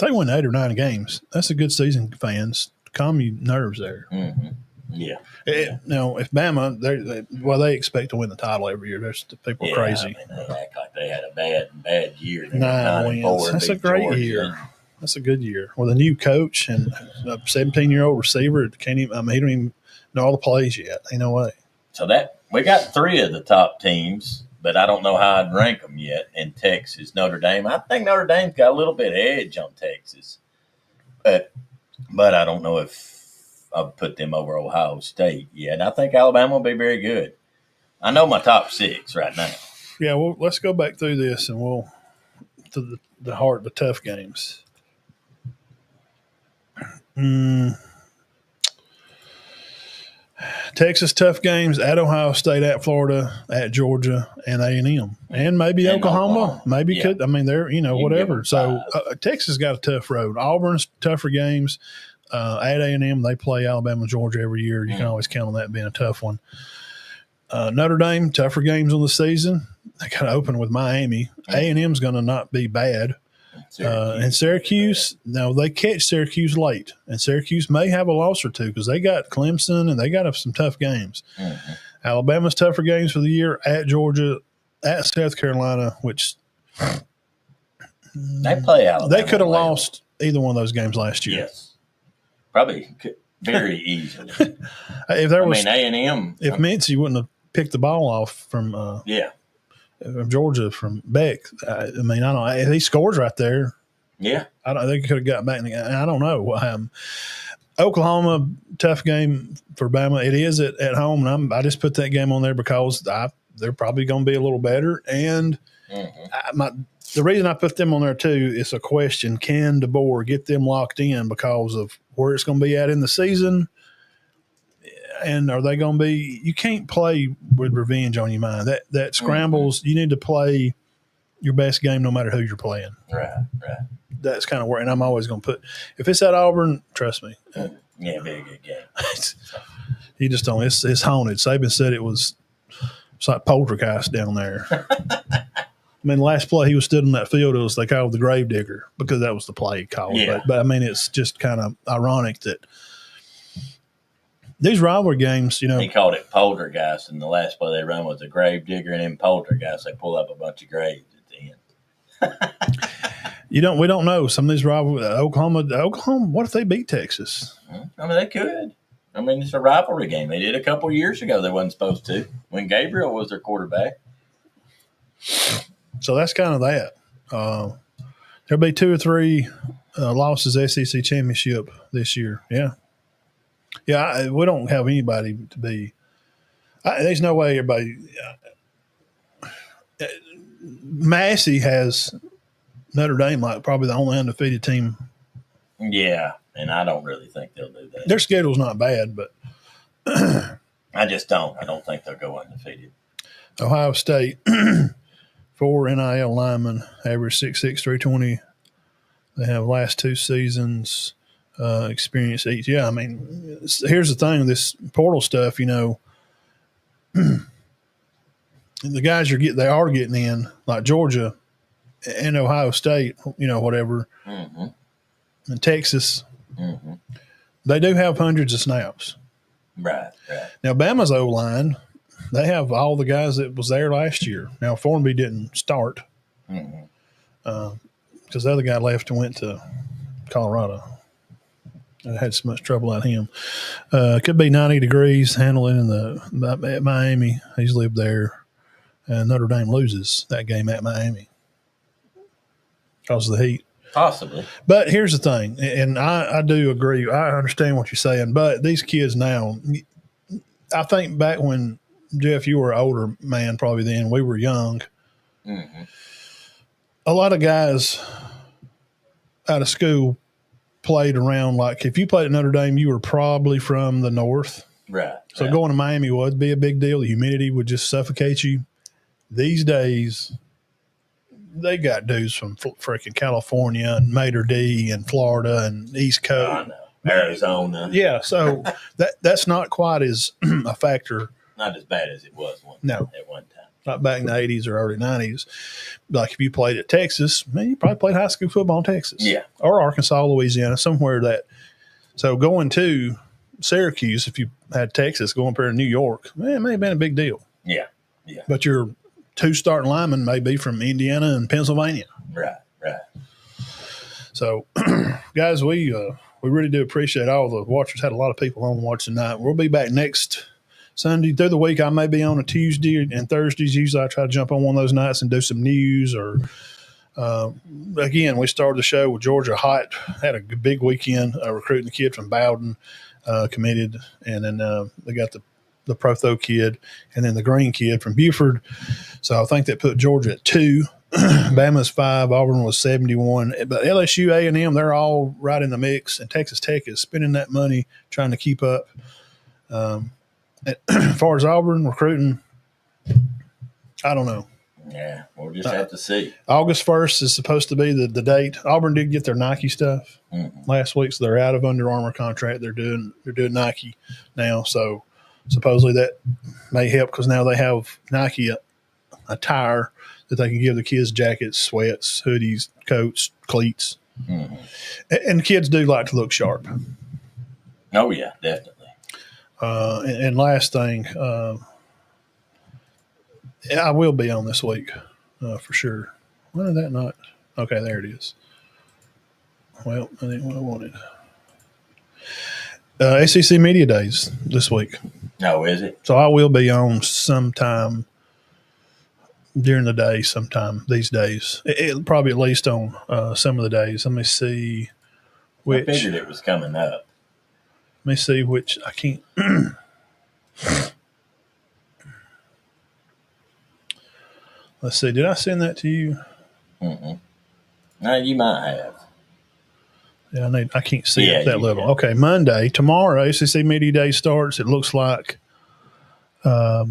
8 or 9 games. That's a good season, fans. Calm your nerves there.
Mm-hmm. Yeah.
If Bama, they expect to win the title every year. People are crazy.
They act like they had a bad year.
9 wins. That's a great year. That's a good year with a new coach and a 17-year-old receiver. He don't even know all the plays yet. Ain't no way.
So we got 3 of the top teams, but I don't know how I'd rank them yet. In Texas, Notre Dame. I think Notre Dame's got a little bit of edge on Texas, but I don't know if I'll put them over Ohio State yet. And I think Alabama will be very good. I know my top 6 right now.
Yeah, well, let's go back through this and we'll to the heart, the tough games. Texas tough games at Ohio State, at Florida, at Georgia, and A&M, and maybe Oklahoma. Maybe could. I mean, they're whatever. So Texas got a tough road. Auburn's tougher games. At A&M, they play Alabama, Georgia every year. You can always count on that being a tough one. Notre Dame, tougher games on the season. They got to open with Miami. A&M's going to not be bad. And Syracuse, now they catch Syracuse late, and Syracuse may have a loss or two because they got Clemson and they got some tough games. Mm-hmm. Alabama's tougher games for the year at Georgia, at South Carolina, which
they play Alabama.
They could have lost either one of those games last year.
Yes, probably very easily.
If there was,
A&M.
If Mincy wouldn't have picked the ball off from from Georgia, from Beck. I mean, I don't. If he scores right there, I don't think he could have got back in the game. I don't know. Oklahoma, tough game for Bama. It is at home, and I just put that game on there because they're probably going to be a little better. And the reason I put them on there too is a question: can DeBoer get them locked in because of where it's going to be at in the season? And are they going to be – you can't play with revenge on your mind. That scrambles. You need to play your best game no matter who you're playing.
Right.
That's kind of where – and I'm always going to put – if it's at Auburn, trust me.
Yeah, very good game.
You just don't – it's haunted. Saban said it's like poltergeist down there. I mean, the last play he was stood in that field, they called the grave digger because that was the play he called.
Yeah.
But I mean, it's just kind of ironic that – these rivalry games,
he called it poltergeist, and the last play they run was a grave digger, and then poltergeist. They pull up a bunch of graves at the end.
We don't know some of these rivalry. Oklahoma. What if they beat Texas?
I mean, they could. I mean, it's a rivalry game. They did a couple years ago. They wasn't supposed to when Gabriel was their quarterback.
So that's kind of that. There'll be 2 or 3 losses SEC championship this year. Yeah. Yeah, we don't have anybody to be. There's no way everybody. Massey has Notre Dame like probably the only undefeated team.
Yeah, and I don't really think they'll do that.
Their schedule's not bad, but
I just don't. I don't think they'll go undefeated.
Ohio State, 4 NIL linemen, average 6'6", 320. They have last 2 seasons. Experience each. Yeah, I mean, here's the thing: this portal stuff. The guys they are getting in, like Georgia and Ohio State. Whatever, and Texas. They do have hundreds of snaps.
Right.
Now, Bama's O-line, they have all the guys that was there last year. Now, Formby didn't start because the other guy left and went to Colorado. I had so much trouble at him. Could be 90 degrees handling at Miami. He's lived there. And Notre Dame loses that game at Miami because of the heat.
Possibly.
But here's the thing, and I do agree. I understand what you're saying, but these kids now, I think back when, Jeff, you were an older man probably then, we were young. Mm-hmm. A lot of guys out of school played around, like if you played at Notre Dame, you were probably from the north.
Right.
So going to Miami would be a big deal. The humidity would just suffocate you. These days, they got dudes from freaking California and Mater D and Florida and East Coast.
I know. Arizona.
Yeah, so that's not quite as a factor.
Not as bad as it was at one time.
Not back in the 80s or early 90s. Like if you played at Texas, man, you probably played high school football in Texas.
Yeah.
Or Arkansas, Louisiana, somewhere that. So going to Syracuse, if you had Texas going up there to New York, man, it may have been a big deal.
Yeah.
But your 2 starting linemen may be from Indiana and Pennsylvania.
Right.
So, guys, we really do appreciate all the watchers. Had a lot of people on watching tonight. We'll be back next Sunday through the week. I may be on a Tuesday and Thursdays. Usually I try to jump on one of those nights and do some news or again, we started the show with Georgia Hot. Had a big weekend recruiting the kid from Bowden, committed. And then they got the Protho kid and then the Green kid from Buford. So I think that put Georgia at 2. Bama's 5, Auburn was 71. But LSU, A&M, they're all right in the mix, and Texas Tech is spending that money trying to keep up. As far as Auburn recruiting, I don't know.
Yeah, we'll just have to see.
August 1st is supposed to be the date. Auburn did get their Nike stuff last week, so they're out of Under Armour contract. They're doing Nike now, so supposedly that may help because now they have Nike attire that they can give the kids: jackets, sweats, hoodies, coats, cleats. And kids do like to look sharp.
Oh yeah, definitely.
And last thing, I will be on this week for sure. When did that not? Okay, there it is. Well, I think what I wanted. ACC Media Days this week.
No, is it?
So I will be on sometime during the day sometime these days. It'll probably at least on some of the days. Let me see which.
I figured it was coming up.
Let me see which. I can't. Let's see. Did I send that to you?
No, you might have.
Yeah, I can't see it that little. Can. Okay, Monday, tomorrow, ACC Media Day starts. It looks like I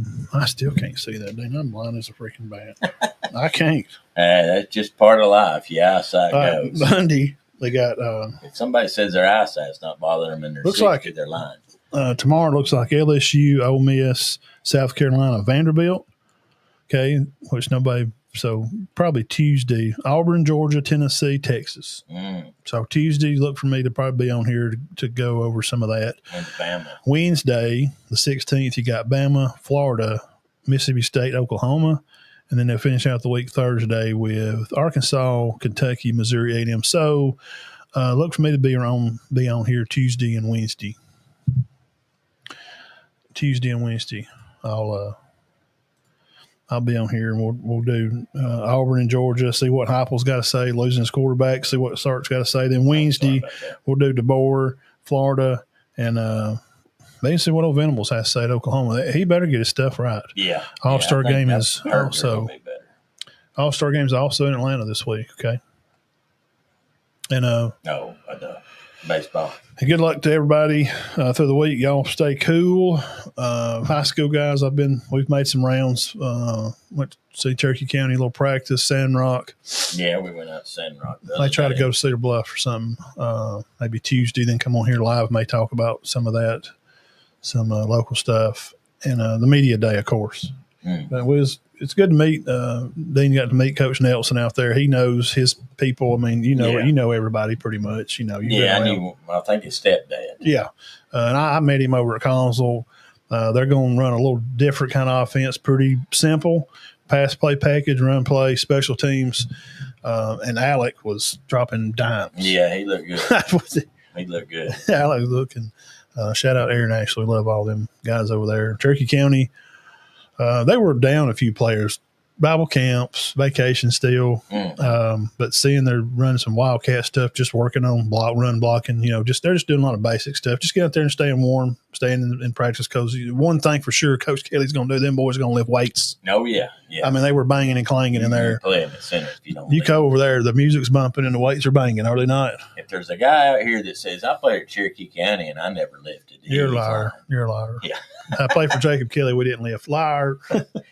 still can't see that. Dang, I'm blind as a freaking bat. I can't.
That's just part of life. Your eyesight goes.
Monday, they got.
If somebody says their eyesight's not bothering them in their
looks
seat,
like
they're lying.
Tomorrow looks like LSU, Ole Miss, South Carolina, Vanderbilt. Okay, which nobody. So probably Tuesday, Auburn, Georgia, Tennessee, Texas. So Tuesday, look for me to probably be on here to go over some of that.
And Bama.
Wednesday, the 16th, you got Bama, Florida, Mississippi State, Oklahoma. And then they'll finish out the week Thursday with Arkansas, Kentucky, Missouri, A&M. So look for me to be on here Tuesday and Wednesday. Tuesday and Wednesday. I'll be on here and we'll do Auburn and Georgia, see what Heupel's got to say, losing his quarterback, see what Sark's got to say. Then Wednesday, we'll do DeBoer, Florida, and maybe see what old Venables has to say at Oklahoma. He better get his stuff right.
Yeah.
All-Star game is also All-Star game is also in Atlanta this week, okay? And
baseball.
And good luck to everybody through the week. Y'all stay cool. High school guys, we've made some rounds. Went to see Cherokee County, a little practice, Sandrock.
Yeah, we went out to Sandrock.
They try to go to Cedar Bluff or something. Maybe Tuesday, then come on here live. May talk about some of that, some local stuff, and the media day, of course. But it's good to meet. Dean got to meet Coach Nelson out there. He knows his people. I mean, you know everybody pretty much.
I think his stepdad.
Yeah, and I met him over at Collinsville. They're going to run a little different kind of offense, pretty simple, pass play package, run play, special teams. And Alec was dropping dimes.
Yeah, he looked good. He looked good.
Alec was looking. Shout out Aaron Ashley. Love all them guys over there. Cherokee County. They were down a few players, Bible camps, vacation still, but seeing they're running some Wildcat stuff, just working on run blocking, they're just doing a lot of basic stuff. Just get out there and staying warm, staying in practice. Because one thing for sure, Coach Kelly's going to do, them boys are going to lift weights.
Oh yeah.
I mean, they were banging and clanging in there.
Playing the center if you don't.
You go over there, the music's bumping and the weights are banging, are they not?
If there's a guy out here that says I played at Cherokee County and I never lifted,
you're a liar. You're a liar.
Yeah.
I played for Jacob Kelly. We didn't lift. Liar.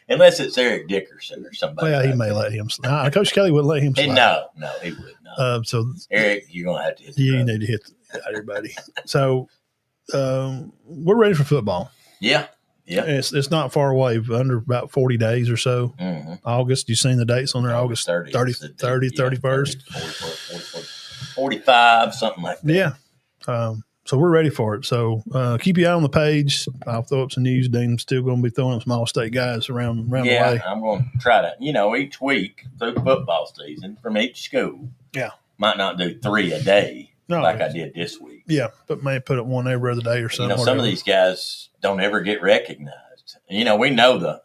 Unless it's Eric Dickerson or somebody.
Well, he may let him slide. Coach Kelly wouldn't let him slide.
No, he would not.
So
Eric, you're going to have to hit
you need to hit out here, buddy. So we're ready for football.
Yeah. Yeah.
It's not far away, under about 40 days or so. August, you seen the dates on there? August 30, 31st.
45, something like that.
Yeah. So we're ready for it. So keep your eye on the page. I'll throw up some news. Dean's still going to be throwing up some all-state guys around the way.
Yeah, I'm going to try to, each week through football season from each school.
Yeah.
Might not do 3 a day like I did this week.
Yeah, but may put up one every other day or something.
Some of these guys don't ever get recognized. We know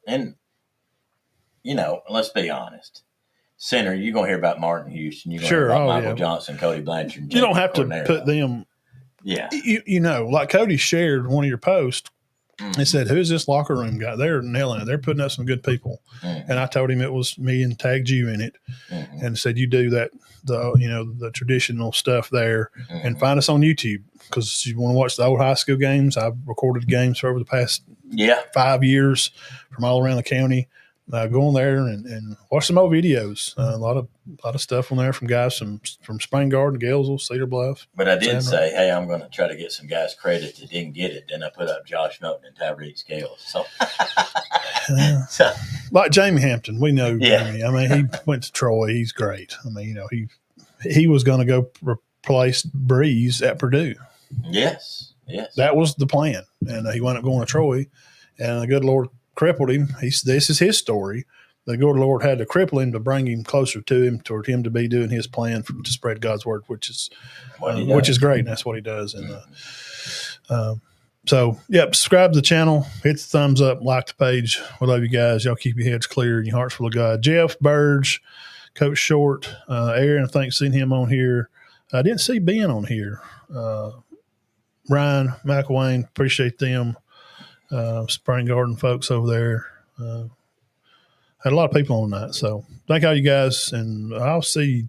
let's be honest. Center, you're going to hear about Martin Houston. You're going to hear about Michael Johnson, Cody Blanchard.
You don't have to put them.
Yeah.
Like Cody shared one of your posts They said, "Who's this locker room guy?" They're nailing it. They're putting up some good people. And I told him it was me and tagged you in it, and said, "You do that, the traditional stuff there, and find us on YouTube because you want to watch the old high school games. I've recorded games for over the past 5 years from all around the county. Go on there and watch some old videos. A lot of stuff on there from guys from Spring Garden, Galesville, Cedar Bluff."
But I did say, hey, I'm going to try to get some guys credit that didn't get it. Then I put up Josh Milton and Tyreek Scales. So,
like Jamie Hampton, we know Jamie. I mean, he went to Troy. He's great. I mean, he was going to go replace Breeze at Purdue.
Yes.
That was the plan, and he wound up going to Troy, and the good Lord crippled him. This is his story. The good Lord had to cripple him to bring him closer to him, toward him to be doing his plan to spread God's word, which is great. And that's what he does. And subscribe to the channel, hit the thumbs up, like the page. We love you guys. Y'all keep your heads clear and your hearts full of God. Jeff Burge, Coach Short, Aaron, I think seen him on here. I didn't see Ben on here. Ryan McElwain, appreciate them. Spring Garden folks over there. Had a lot of people on that. So thank all you guys. And I'll see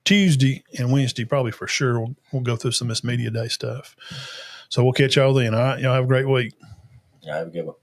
Tuesday and Wednesday probably for sure. We'll go through some of this media day stuff. So we'll catch y'all then. All right. Y'all have a great week.
Yeah, have a good one.